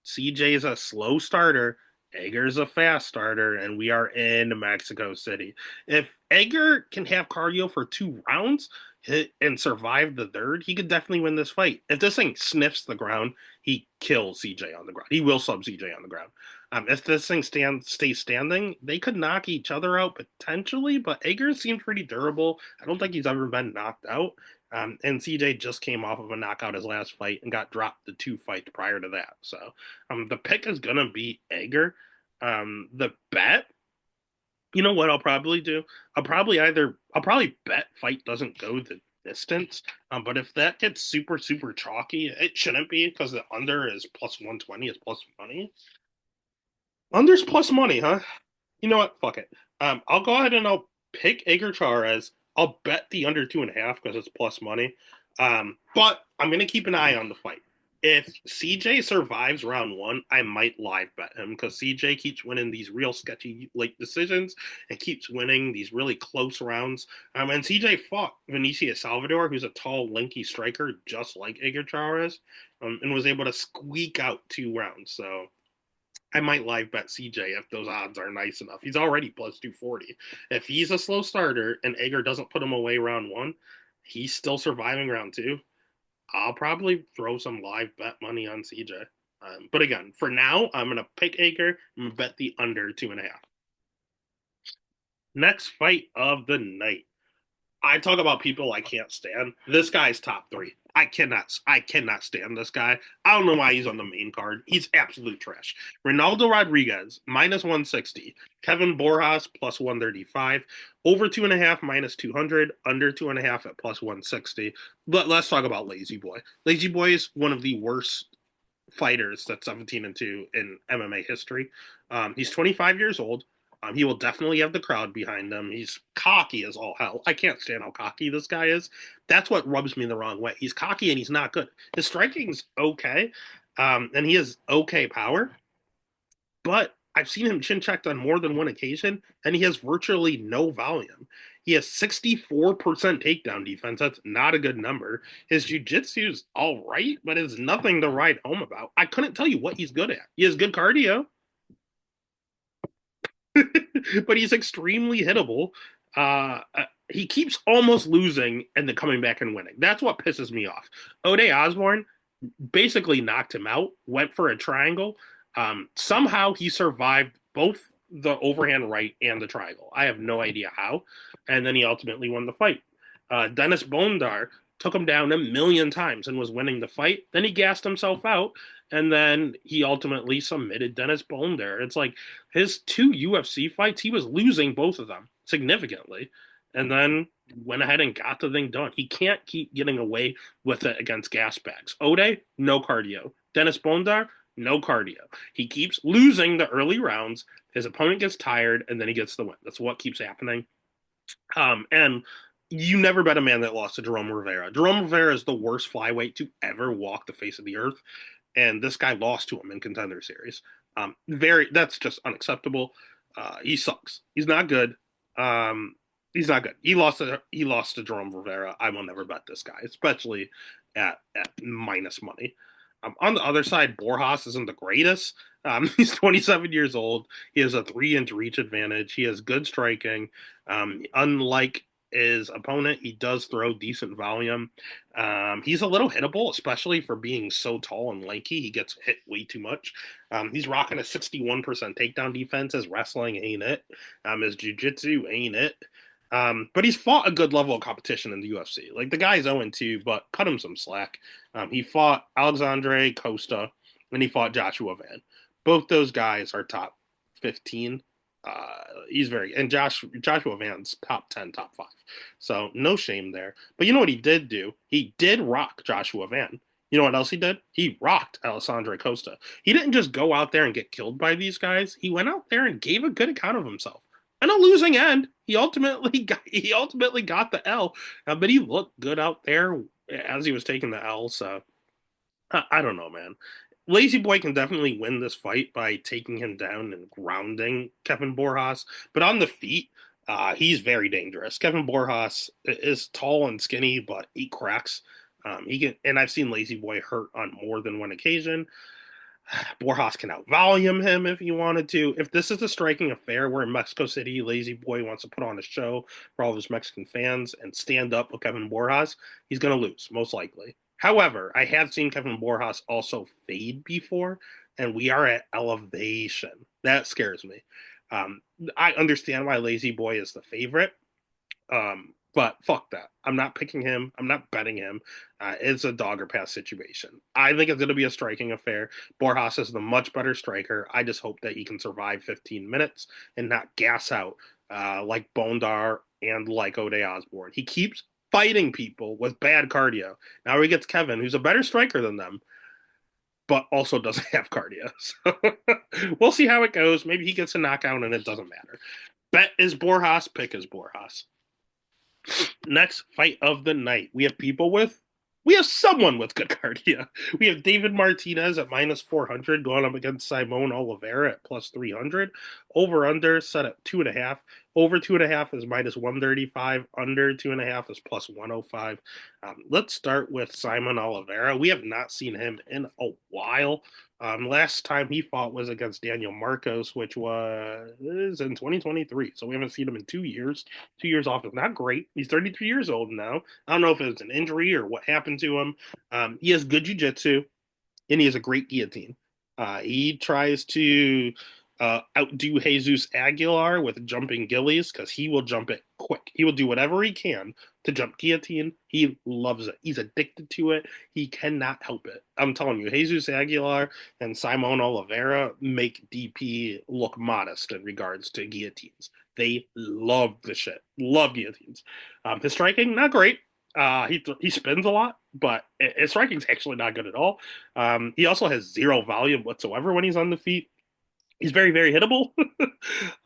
CJ is a slow starter. Egger's a fast starter, and we are in Mexico City. If Egger can have cardio for 2 rounds and survive the third, he could definitely win this fight. If this thing sniffs the ground, he kills CJ on the ground. He will sub CJ on the ground. If this thing stays standing, they could knock each other out potentially, but Egger seems pretty durable. I don't think he's ever been knocked out. And CJ just came off of a knockout his last fight and got dropped the 2 fights prior to that. So the pick is going to be Egger. The bet, you know what I'll probably do? I'll probably bet fight doesn't go the distance. But if that gets super, super chalky, it shouldn't be because the under is plus 120 is plus money. Under's plus money, huh? You know what? Fuck it. I'll go ahead and I'll pick Edgar Charas. I'll bet the under 2.5 because it's plus money. But I'm gonna keep an eye on the fight. If CJ survives round one, I might live bet him because CJ keeps winning these real sketchy late decisions and keeps winning these really close rounds. And CJ fought Vinicius Salvador, who's a tall, lanky striker, just like Edgar Charas, and was able to squeak out 2 rounds. So I might live bet CJ if those odds are nice enough. He's already plus 240. If he's a slow starter and Egger doesn't put him away round one, he's still surviving round two. I'll probably throw some live bet money on CJ. But again, for now, I'm going to pick Egger and bet the under 2.5. Next fight of the night. I talk about people I can't stand. This guy's top 3. I cannot stand this guy. I don't know why he's on the main card. He's absolute trash. Ronaldo Rodriguez, minus 160. Kevin Borjas, plus 135. Over 2.5, minus 200. Under 2.5 at plus 160. But let's talk about Lazy Boy. Lazy Boy is one of the worst fighters that's 17-2 in MMA history. He's 25 years old. He will definitely have the crowd behind him. He's cocky as all hell. I can't stand how cocky this guy is. That's what rubs me the wrong way. He's cocky and he's not good. His striking's okay, and he has okay power, but I've seen him chin checked on more than one occasion, and he has virtually no volume. He has 64% takedown defense. That's not a good number. His jiu-jitsu's all right, but it's nothing to write home about. I couldn't tell you what he's good at. He has good cardio. But he's extremely hittable. He keeps almost losing and then coming back and winning. That's what pisses me off. Ode Osborne basically knocked him out, went for a triangle. Somehow he survived both the overhand right and the triangle. I have no idea how. And then he ultimately won the fight. Dennis Bondar took him down a million times and was winning the fight. Then he gassed himself out And then he ultimately submitted Dennis Bonder. It's like his two UFC fights, he was losing both of them significantly. And then went ahead and got the thing done. He can't keep getting away with it against gas bags. Ode, no cardio. Dennis Bondar, no cardio. He keeps losing the early rounds. His opponent gets tired, and then he gets the win. That's what keeps happening. And you never bet a man that lost to Jerome Rivera. Jerome Rivera is the worst flyweight to ever walk the face of the earth, and this guy lost to him in Contender Series. That's just unacceptable. He sucks. He's not good. Um, he's not good. He lost to Jerome Rivera. I will never bet this guy, especially at minus money. On the other side, Borjas isn't the greatest. He's 27 years old. He has a 3-inch reach advantage. He has good striking. Unlike his opponent, he does throw decent volume. He's a little hittable, especially for being so tall and lanky. He gets hit way too much. He's rocking a 61% takedown defense. His wrestling ain't it. His jiu-jitsu ain't it. But he's fought a good level of competition in the UFC. Like the guy's 0-2, but cut him some slack. He fought Alexandre Costa and he fought Joshua Van. Both those guys are top 15. He's very and Joshua Van's top 10, top 5. So no shame there. But you know what he did do? He did rock Joshua Van. You know what else he did? He rocked Alessandro Costa. He didn't just go out there and get killed by these guys. He went out there and gave a good account of himself. And a losing end. He ultimately got the L, but he looked good out there as he was taking the L. So I don't know, man. Lazy Boy can definitely win this fight by taking him down and grounding Kevin Borjas, but on the feet, he's very dangerous. Kevin Borjas is tall and skinny, but he cracks. And I've seen Lazy Boy hurt on more than one occasion. Borjas can outvolume him if he wanted to. If this is a striking affair where in Mexico City, Lazy Boy wants to put on a show for all of his Mexican fans and stand up with Kevin Borjas, he's going to lose, most likely. However, I have seen Kevin Borjas also fade before, and we are at elevation. That scares me. I understand why Lazy Boy is the favorite, but fuck that. I'm not picking him. I'm not betting him. It's a dog or pass situation. I think it's going to be a striking affair. Borjas is the much better striker. I just hope that he can survive 15 minutes and not gas out like Bondar and like Ode Osborne. He keeps fighting people with bad cardio. Now he gets Kevin, who's a better striker than them, but also doesn't have cardio. So we'll see how it goes. Maybe he gets a knockout and it doesn't matter. Bet is Borjas, pick is Borjas. Next fight of the night. We have someone with good cardio. We have David Martinez at minus 400 going up against Simone Oliveira at plus 300. Over under set at 2.5. Over 2.5 is minus 135. Under 2.5 is plus 105. Let's start with Simon Oliveira. We have not seen him in a while. Last time he fought was against Daniel Marcos, which was in 2023. So we haven't seen him in 2 years. 2 years off is not great. He's 33 years old now. I don't know if it was an injury or what happened to him. He has good jiu-jitsu, and he has a great guillotine. He tries to outdo Jesus Aguilar with jumping gillies because he will jump it quick. He will do whatever he can to jump guillotine. He loves it. He's addicted to it. He cannot help it. I'm telling you, Jesus Aguilar and Simon Oliveira make DP look modest in regards to guillotines. They love the shit. Love guillotines. His striking, not great. He spins a lot, but his striking's actually not good at all. He also has zero volume whatsoever when he's on the feet. He's very, very hittable,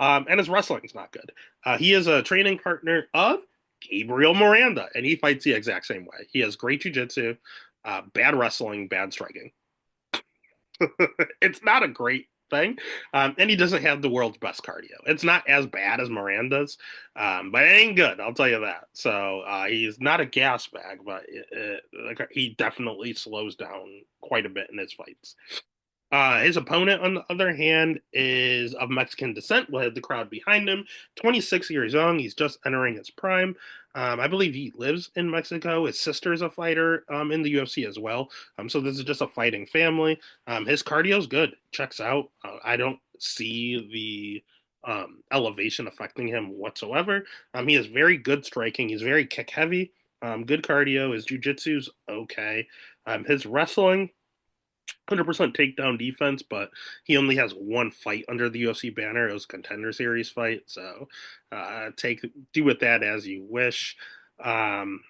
and his wrestling's not good. He is a training partner of Gabriel Miranda, and he fights the exact same way. He has great jiu-jitsu, bad wrestling, bad striking. It's not a great thing, and he doesn't have the world's best cardio. It's not as bad as Miranda's, but it ain't good. I'll tell you that. So he's not a gas bag, but he definitely slows down quite a bit in his fights. His opponent, on the other hand, is of Mexican descent. We'll have the crowd behind him. 26 years young. He's just entering his prime. I believe he lives in Mexico. His sister is a fighter in the UFC as well. So this is just a fighting family. His cardio's good. Checks out. I don't see the elevation affecting him whatsoever. He has very good striking. He's very kick heavy. Good cardio. His jiu-jitsu's okay. His wrestling 100% takedown defense, but he only has one fight under the UFC banner. It was a Contender Series fight, so take do with that as you wish. Um,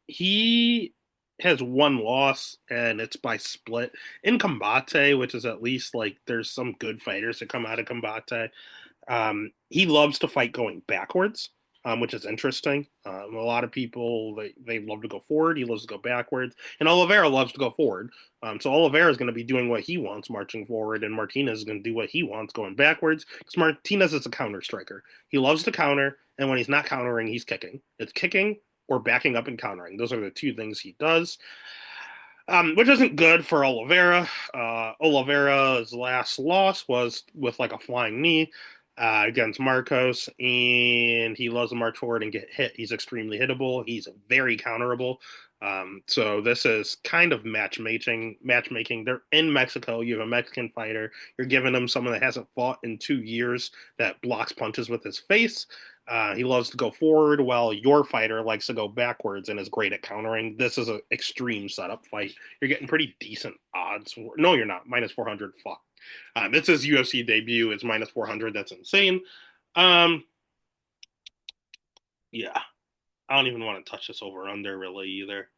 he has one loss, and it's by split in Combate, which is at least like there's some good fighters that come out of Combate. He loves to fight going backwards, which is interesting. A lot of people they love to go forward. He loves to go backwards, and Oliveira loves to go forward. So Oliveira is going to be doing what he wants, marching forward, and Martinez is going to do what he wants, going backwards. Because Martinez is a counter striker. He loves to counter, and when he's not countering, he's kicking. It's kicking or backing up and countering. Those are the two things he does. Which isn't good for Oliveira. Oliveira's last loss was with like a flying knee against Marcos, and he loves to march forward and get hit. He's extremely hittable. He's very counterable. So this is kind of matchmaking. Matchmaking. They're in Mexico. You have a Mexican fighter. You're giving him someone that hasn't fought in 2 years that blocks punches with his face. He loves to go forward while your fighter likes to go backwards and is great at countering. This is an extreme setup fight. You're getting pretty decent odds. No, you're not. Minus 400. Fuck. It's his UFC debut. It's minus 400. That's insane. Um, yeah. I don't even want to touch this over under really either.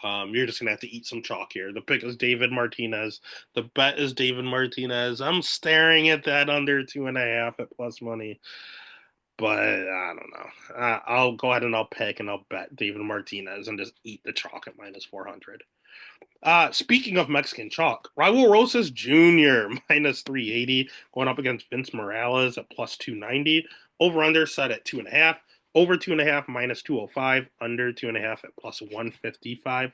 You're just gonna have to eat some chalk here. The pick is David Martinez. The bet is David Martinez. I'm staring at that under 2.5 at plus money, but I don't know. I'll go ahead and I'll pick and I'll bet David Martinez and just eat the chalk at minus 400. Speaking of Mexican chalk, Raul Rosas Jr. minus 380 going up against Vince Morales at plus 290. Over under set at 2.5. Over 2.5 minus 205. Under 2.5 at plus 155.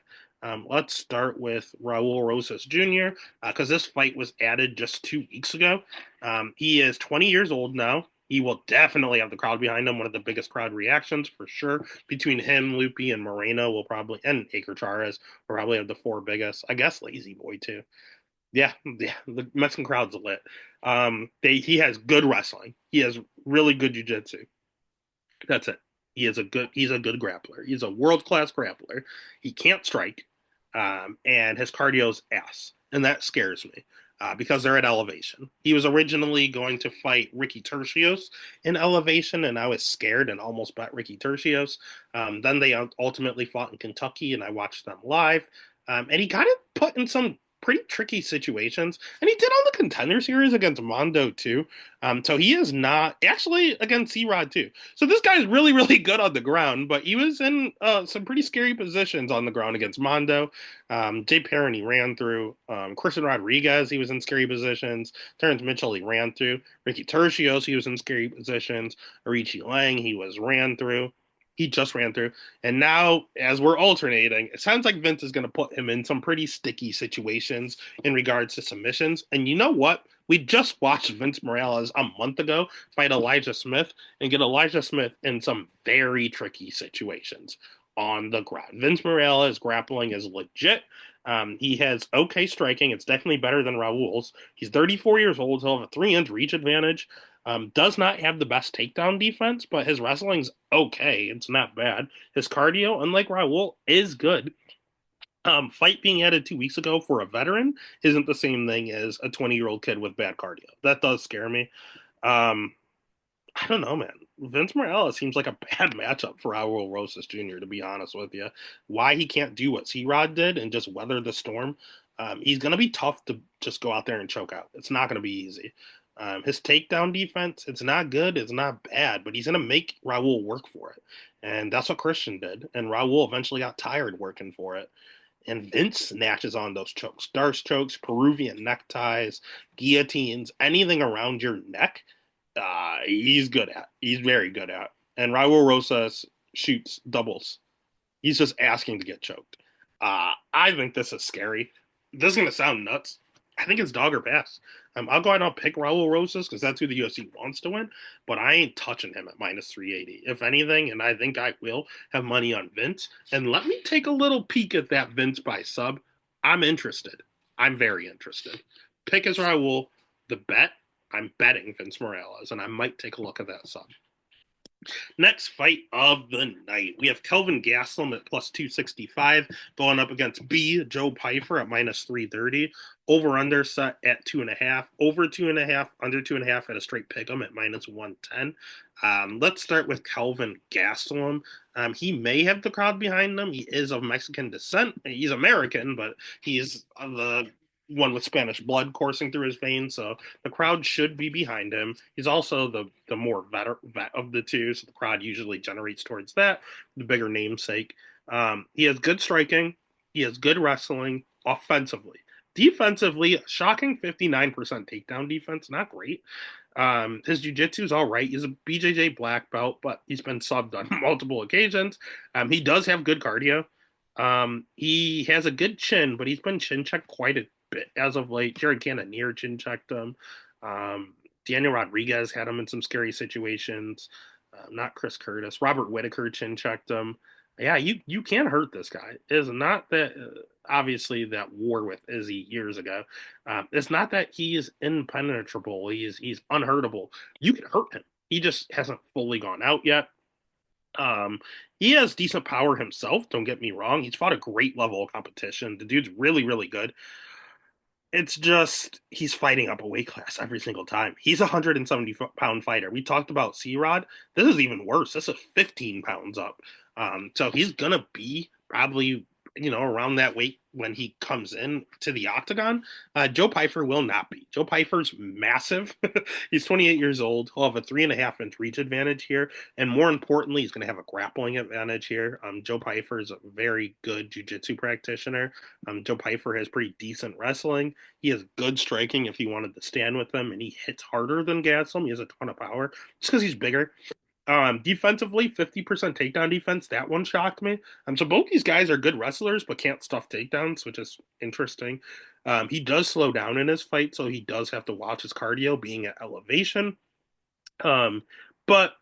Let's start with Raul Rosas Jr. Because this fight was added just 2 weeks ago. He is 20 years old now. He will definitely have the crowd behind him. One of the biggest crowd reactions for sure. Between him, Lupi, and Moreno will probably, and Aker Charas will probably have the four biggest. I guess Lazy Boy too. Yeah, the Mexican crowd's lit. He has good wrestling. He has really good jujitsu. That's it. He's a good grappler. He's a world class grappler. He can't strike, and his cardio's ass, and that scares me. Because they're at elevation. He was originally going to fight Ricky Tercios in elevation, and I was scared and almost bet Ricky Tercios. Then they ultimately fought in Kentucky, and I watched them live. And he got it put in some pretty tricky situations, and he did on the Contender Series against Mondo too. So he is not actually against C-Rod too. So this guy's really, really good on the ground, but he was in some pretty scary positions on the ground against Mondo. Jay Perrin, he ran through. Christian Rodriguez, he was in scary positions. Terrence Mitchell, he ran through. Ricky Tercios, he was in scary positions. Arichi Lang, he was ran through. He just ran through. And now, as we're alternating, it sounds like Vince is going to put him in some pretty sticky situations in regards to submissions. And you know what? We just watched Vince Morales a month ago fight Elijah Smith and get Elijah Smith in some very tricky situations on the ground. Vince Morales' grappling is legit. He has okay striking. It's definitely better than Raul's. He's 34 years old. He'll have a 3-inch reach advantage. Does not have the best takedown defense, but his wrestling's okay. It's not bad. His cardio, unlike Raul, is good. Fight being added 2 weeks ago for a veteran isn't the same thing as a 20-year-old kid with bad cardio. That does scare me. Um, I don't know, man. Vince Morales seems like a bad matchup for Raul Rosas Jr., to be honest with you. Why he can't do what C-Rod did and just weather the storm. He's going to be tough to just go out there and choke out. It's not going to be easy. His takedown defense, it's not good, it's not bad, but he's going to make Raul work for it. And that's what Christian did. And Raul eventually got tired working for it. And Vince snatches on those chokes, Darce chokes, Peruvian neckties, guillotines, anything around your neck. He's good at. He's very good at. And Raul Rosas shoots doubles. He's just asking to get choked. I think this is scary. This is going to sound nuts. I think it's dog or pass. I'll go ahead and I'll pick Raul Rosas because that's who the UFC wants to win, but I ain't touching him at minus 380. If anything, and I think I will have money on Vince. And let me take a little peek at that Vince by sub. I'm interested. I'm very interested. Pick is Raul. The bet, I'm betting Vince Morales, and I might take a look at that sub. Next fight of the night, we have Kelvin Gastelum at plus 265 going up against B. Joe Pyfer at minus 330. Over under set at 2.5. Over 2.5. Under 2.5 at a straight pick 'em at minus 110. Let's start with Kelvin Gastelum. He may have the crowd behind him. He is of Mexican descent. He's American, but he's the one with Spanish blood coursing through his veins, so the crowd should be behind him. He's also the more vet of the two, so the crowd usually generates towards that, the bigger namesake. He has good striking. He has good wrestling offensively. Defensively, shocking 59% takedown defense. Not great. His jiu-jitsu is all right. He's a BJJ black belt, but he's been subbed on multiple occasions. He does have good cardio. He has a good chin, but he's been chin checked quite a bit as of late. Jared Cannonier chin checked him. Um, Daniel Rodriguez had him in some scary situations. Not Chris Curtis. Robert Whitaker chin checked him. Yeah, you can hurt this guy. It is not that obviously that war with Izzy years ago. It's not that he is impenetrable. He's unhurtable. You can hurt him. He just hasn't fully gone out yet. Um, he has decent power himself. Don't get me wrong. He's fought a great level of competition. The dude's really, really good. It's just he's fighting up a weight class every single time. He's a 170-pound fighter. We talked about C Rod. This is even worse. This is 15 pounds up. So he's gonna be probably around that weight when he comes in to the octagon. Joe Pyfer will not be. Joe Pyfer's massive. He's 28 years old. He'll have a 3.5 inch reach advantage here, and more importantly, he's going to have a grappling advantage here. Joe Pyfer is a very good jiu-jitsu practitioner. Joe Pyfer has pretty decent wrestling. He has good striking if you wanted to stand with him, and he hits harder than Gaslam. He has a ton of power just because he's bigger. Defensively, 50% takedown defense. That one shocked me. So both these guys are good wrestlers, but can't stuff takedowns, which is interesting. He does slow down in his fight, so he does have to watch his cardio being at elevation. But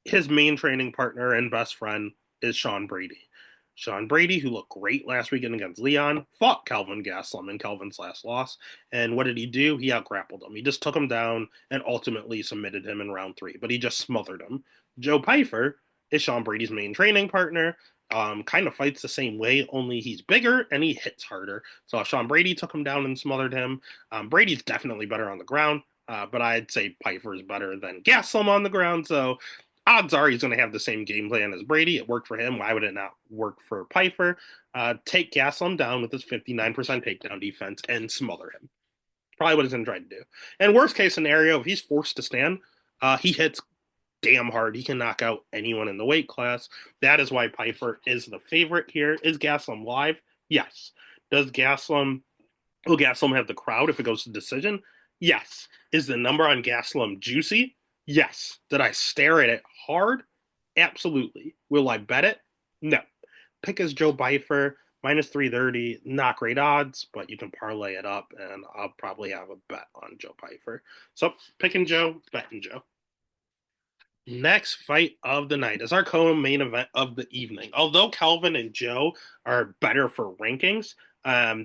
his main training partner and best friend is Sean Brady. Sean Brady, who looked great last weekend against Leon, fought Kelvin Gastelum in Kelvin's last loss. And what did he do? He outgrappled him. He just took him down and ultimately submitted him in round 3, but he just smothered him. Joe Pyfer is Sean Brady's main training partner. Kind of fights the same way, only he's bigger and he hits harder. So Sean Brady took him down and smothered him. Brady's definitely better on the ground, but I'd say Pyfer is better than Gastelum on the ground. So odds are he's going to have the same game plan as Brady. It worked for him. Why would it not work for Pyfer? Take Gastelum down with his 59% takedown defense and smother him. Probably what he's going to try to do. And worst case scenario, if he's forced to stand, he hits damn hard. He can knock out anyone in the weight class. That is why Pyfer is the favorite here. Is Gaslam live? Yes. Will Gaslam have the crowd if it goes to decision? Yes. Is the number on Gaslam juicy? Yes. Did I stare at it hard? Absolutely. Will I bet it? No. Pick is Joe Pyfer, minus 330. Not great odds, but you can parlay it up, and I'll probably have a bet on Joe Pyfer. So picking Joe, betting Joe. Next fight of the night is our co-main event of the evening. Although Calvin and Joe are better for rankings,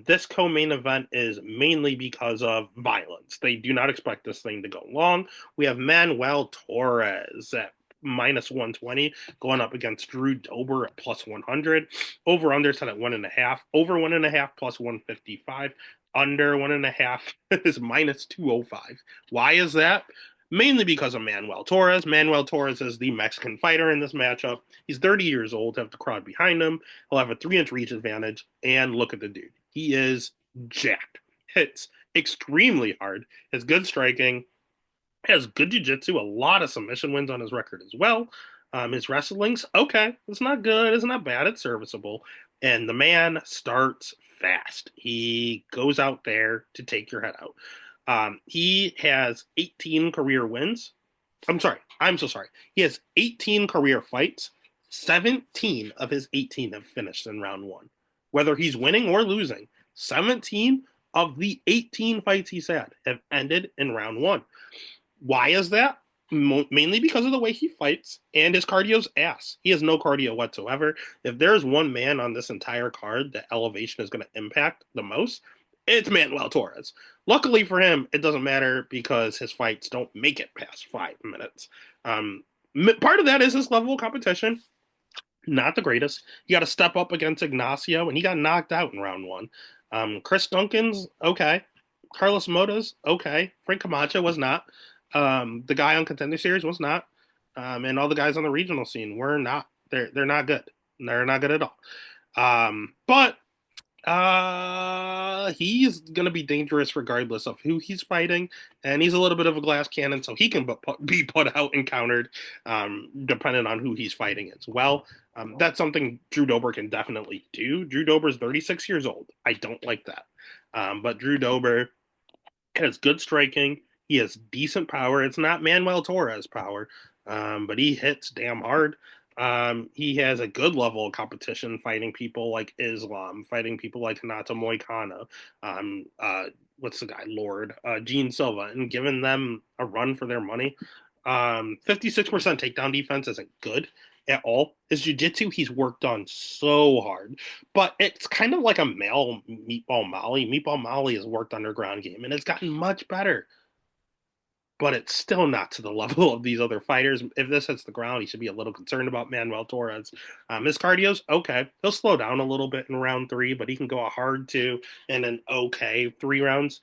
this co-main event is mainly because of violence. They do not expect this thing to go long. We have Manuel Torres at minus 120 going up against Drew Dober at plus 100. Over under set at 1.5. Over 1.5 plus 155. Under 1.5 is minus 205. Why is that? Mainly because of Manuel Torres. Manuel Torres is the Mexican fighter in this matchup. He's 30 years old, have the crowd behind him. He'll have a 3-inch reach advantage, and look at the dude. He is jacked. Hits extremely hard, has good striking, has good jiu-jitsu, a lot of submission wins on his record as well. His wrestling's okay. It's not good. It's not bad. It's serviceable. And the man starts fast. He goes out there to take your head out. He has 18 career wins. I'm so sorry. He has 18 career fights. 17 of his 18 have finished in round 1. Whether he's winning or losing, 17 of the 18 fights he's had have ended in round 1. Why is that? Mainly because of the way he fights and his cardio's ass. He has no cardio whatsoever. If there's one man on this entire card that elevation is going to impact the most, it's Manuel Torres. Luckily for him, it doesn't matter because his fights don't make it past 5 minutes. Part of that is this level of competition. Not the greatest. You got to step up against Ignacio, and he got knocked out in round one. Chris Duncan's okay. Carlos Mota's okay. Frank Camacho was not. The guy on Contender Series was not. And all the guys on the regional scene were not. They're not good. They're not good at all. But he's gonna be dangerous regardless of who he's fighting, and he's a little bit of a glass cannon, so he can be put out and countered, depending on who he's fighting as well. That's something Drew Dober can definitely do. Drew Dober is 36 years old. I don't like that, but Drew Dober has good striking. He has decent power. It's not Manuel Torres power, but he hits damn hard. He has a good level of competition fighting people like Islam, fighting people like Hinata Moicano, what's the guy, Lord, Gene Silva, and giving them a run for their money. 56% takedown defense isn't good at all. His jiu-jitsu, he's worked on so hard, but it's kind of like a male Meatball Molly. Meatball Molly has worked on their ground game, and it's gotten much better, but it's still not to the level of these other fighters. If this hits the ground, he should be a little concerned about Manuel Torres. His cardio's okay. He'll slow down a little bit in round three, but he can go a hard two and an okay 3 rounds.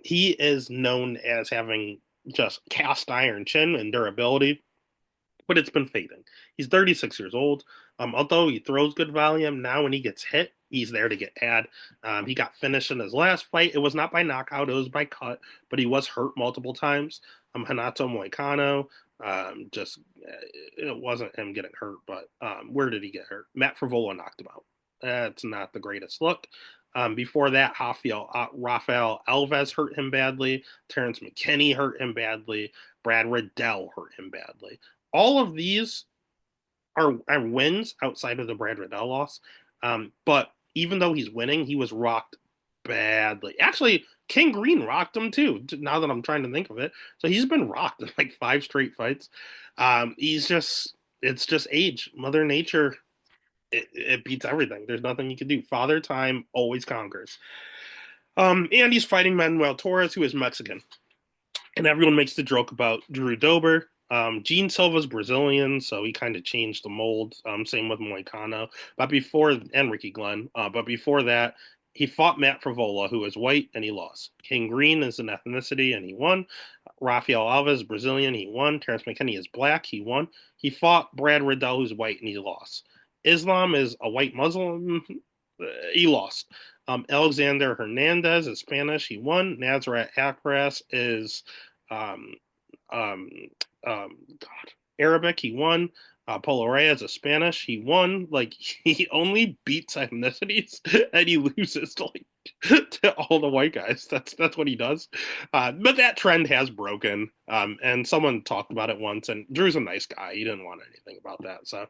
He is known as having just cast iron chin and durability, but it's been fading. He's 36 years old. Although he throws good volume, now when he gets hit, he's there to get had. He got finished in his last fight. It was not by knockout, it was by cut, but he was hurt multiple times. Hanato Moicano, just it wasn't him getting hurt, but where did he get hurt? Matt Frivola knocked him out. That's not the greatest look. Before that, Rafael Alves hurt him badly. Terrence McKinney hurt him badly. Brad Riddell hurt him badly. All of these are wins outside of the Brad Riddell loss. But even though he's winning, he was rocked badly. Actually, King Green rocked him too. Now that I'm trying to think of it, so he's been rocked in like 5 straight fights. He's just it's just age, Mother Nature. It beats everything. There's nothing you can do. Father Time always conquers. And he's fighting Manuel Torres, who is Mexican, and everyone makes the joke about Drew Dober. Gene Silva's Brazilian, so he kind of changed the mold. Same with Moicano, but before and Ricky Glenn. But before that, he fought Matt Frivola, who is white, and he lost. King Green is an ethnicity, and he won. Rafael Alves, Brazilian, he won. Terrence McKinney is black, he won. He fought Brad Riddell, who's white, and he lost. Islam is a white Muslim, he lost. Alexander Hernandez is Spanish, he won. Nazareth Akras is um, um, God, Arabic, he won. Polo Reyes is Spanish, he won. Like he only beats ethnicities and he loses to like to all the white guys. That's what he does. But that trend has broken. And someone talked about it once, and Drew's a nice guy. He didn't want anything about that. So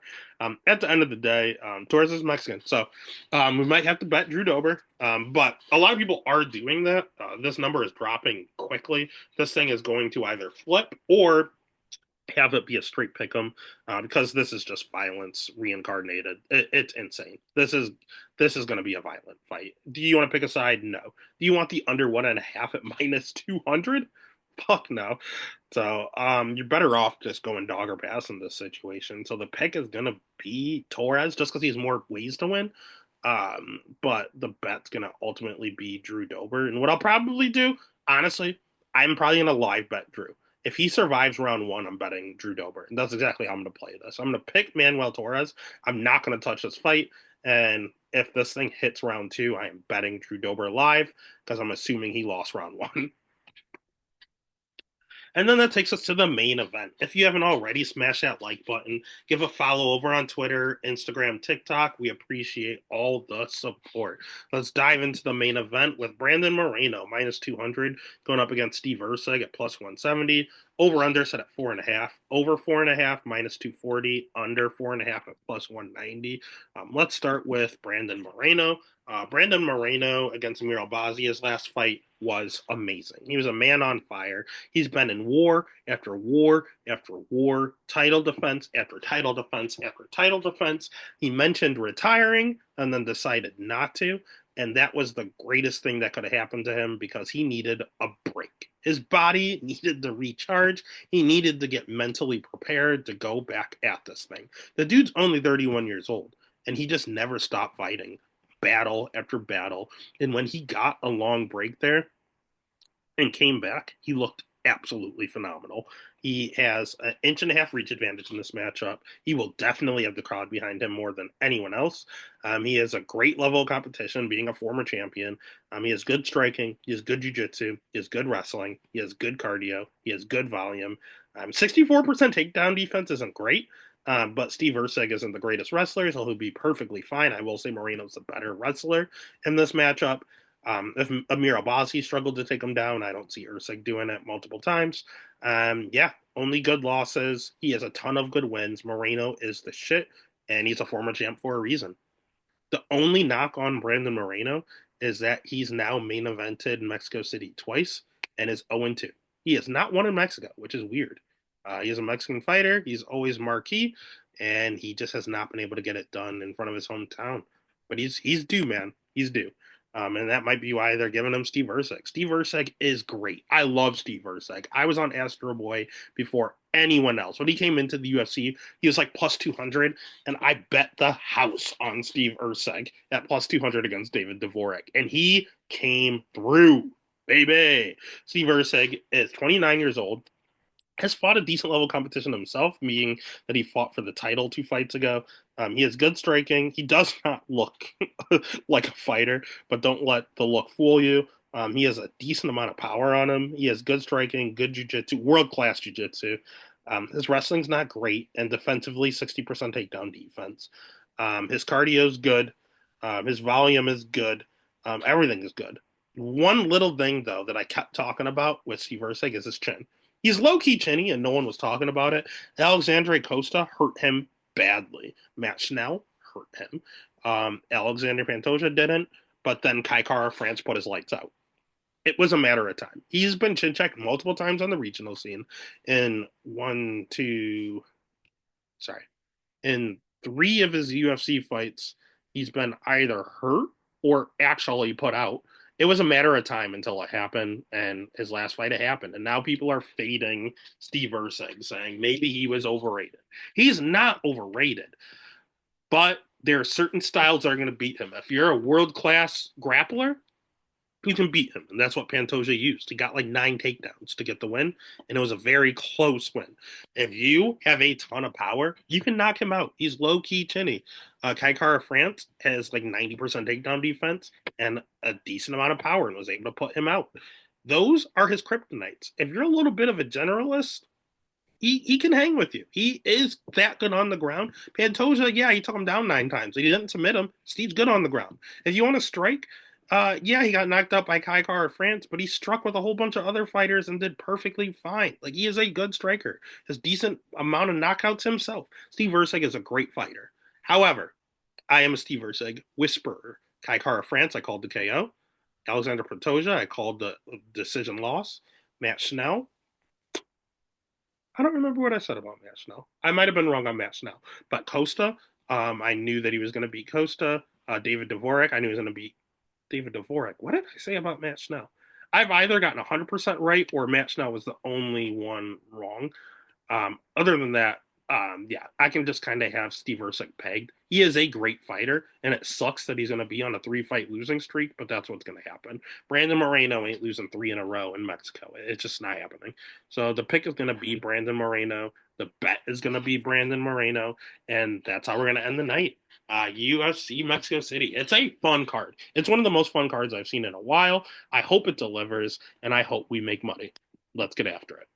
at the end of the day, Torres is Mexican. So we might have to bet Drew Dober. But a lot of people are doing that. This number is dropping quickly. This thing is going to either flip or have it be a straight pick 'em, because this is just violence reincarnated. It's insane. This is going to be a violent fight. Do you want to pick a side? No. Do you want the under 1.5 at -200? Fuck no. So you're better off just going dog or pass in this situation. So the pick is going to be Torres just because he has more ways to win. But the bet's going to ultimately be Drew Dober. And what I'll probably do, honestly, I'm probably going to live bet Drew. If he survives round one, I'm betting Drew Dober. And that's exactly how I'm going to play this. I'm going to pick Manuel Torres. I'm not going to touch this fight. And if this thing hits round two, I am betting Drew Dober live because I'm assuming he lost round one. And then that takes us to the main event. If you haven't already, smash that like button. Give a follow over on Twitter, Instagram, TikTok. We appreciate all the support. Let's dive into the main event with Brandon Moreno, -200, going up against Steve Erceg at +170. Over under set at 4.5. Over 4.5, -240. Under 4.5 at +190. Let's start with Brandon Moreno. Brandon Moreno against Amir Albazi, his last fight was amazing. He was a man on fire. He's been in war after war after war, title defense after title defense after title defense. He mentioned retiring and then decided not to. And that was the greatest thing that could have happened to him because he needed a break. His body needed to recharge. He needed to get mentally prepared to go back at this thing. The dude's only 31 years old, and he just never stopped fighting, battle after battle. And when he got a long break there, and came back, he looked absolutely phenomenal. He has an inch and a half reach advantage in this matchup. He will definitely have the crowd behind him more than anyone else. He has a great level of competition, being a former champion. He has good striking. He has good jiu-jitsu. He has good wrestling. He has good cardio. He has good volume. 64% takedown defense isn't great, but Steve Erceg isn't the greatest wrestler, so he'll be perfectly fine. I will say Moreno's the better wrestler in this matchup. If Amir Abbasi struggled to take him down, I don't see Erceg doing it multiple times. Yeah, only good losses. He has a ton of good wins. Moreno is the shit, and he's a former champ for a reason. The only knock on Brandon Moreno is that he's now main evented in Mexico City twice and is 0-2. He has not won in Mexico, which is weird. He is a Mexican fighter. He's always marquee, and he just has not been able to get it done in front of his hometown. But he's due, man. He's due. And that might be why they're giving him Steve Erceg. Steve Erceg is great. I love Steve Erceg. I was on Astro Boy before anyone else. When he came into the UFC, he was like plus 200, and I bet the house on Steve Erceg at plus 200 against David Dvorak. And he came through, baby. Steve Erceg is 29 years old, has fought a decent level of competition himself, meaning that he fought for the title 2 fights ago. He has good striking. He does not look like a fighter, but don't let the look fool you. He has a decent amount of power on him. He has good striking, good jiu-jitsu, world-class jiu-jitsu. His wrestling's not great, and defensively, 60% takedown defense. His cardio is good. His volume is good. Everything is good. One little thing, though, that I kept talking about with Steve Erceg is his chin. He's low-key chinny, and no one was talking about it. Alexandre Costa hurt him badly. Matt Schnell hurt him. Alexander Pantoja didn't, but then Kai Kara France put his lights out. It was a matter of time. He's been chin checked multiple times on the regional scene in sorry, in 3 of his UFC fights, he's been either hurt or actually put out. It was a matter of time until it happened, and his last fight it happened. And now people are fading Steve Erceg, saying maybe he was overrated. He's not overrated, but there are certain styles that are going to beat him. If you're a world class grappler, you can beat him. And that's what Pantoja used. He got like 9 takedowns to get the win, and it was a very close win. If you have a ton of power, you can knock him out. He's low key chinny. Kai Kara France has like 90% takedown defense and a decent amount of power and was able to put him out. Those are his kryptonites. If you're a little bit of a generalist, he can hang with you. He is that good on the ground. Pantoja, yeah, he took him down 9 times. He didn't submit him. Steve's good on the ground. If you want to strike, yeah, he got knocked out by Kai Kara France, but he struck with a whole bunch of other fighters and did perfectly fine. Like, he is a good striker. Has decent amount of knockouts himself. Steve Erceg is a great fighter. However, I am a Steve Erceg whisperer. Kai Kara France, I called the KO. Alexander Pantoja, I called the decision loss. Matt Schnell, I don't remember what I said about Matt Schnell. I might have been wrong on Matt Schnell. But Costa, I knew that he was going to beat Costa. David Dvorak, I knew he was going to beat David Dvorak. What did I say about Matt Schnell? I've either gotten 100% right or Matt Schnell was the only one wrong. Other than that, yeah, I can just kind of have Steve Erceg pegged. He is a great fighter, and it sucks that he's going to be on a 3-fight losing streak, but that's what's going to happen. Brandon Moreno ain't losing 3 in a row in Mexico. It's just not happening. So the pick is going to be Brandon Moreno. The bet is going to be Brandon Moreno, and that's how we're going to end the night. UFC Mexico City. It's a fun card. It's one of the most fun cards I've seen in a while. I hope it delivers, and I hope we make money. Let's get after it.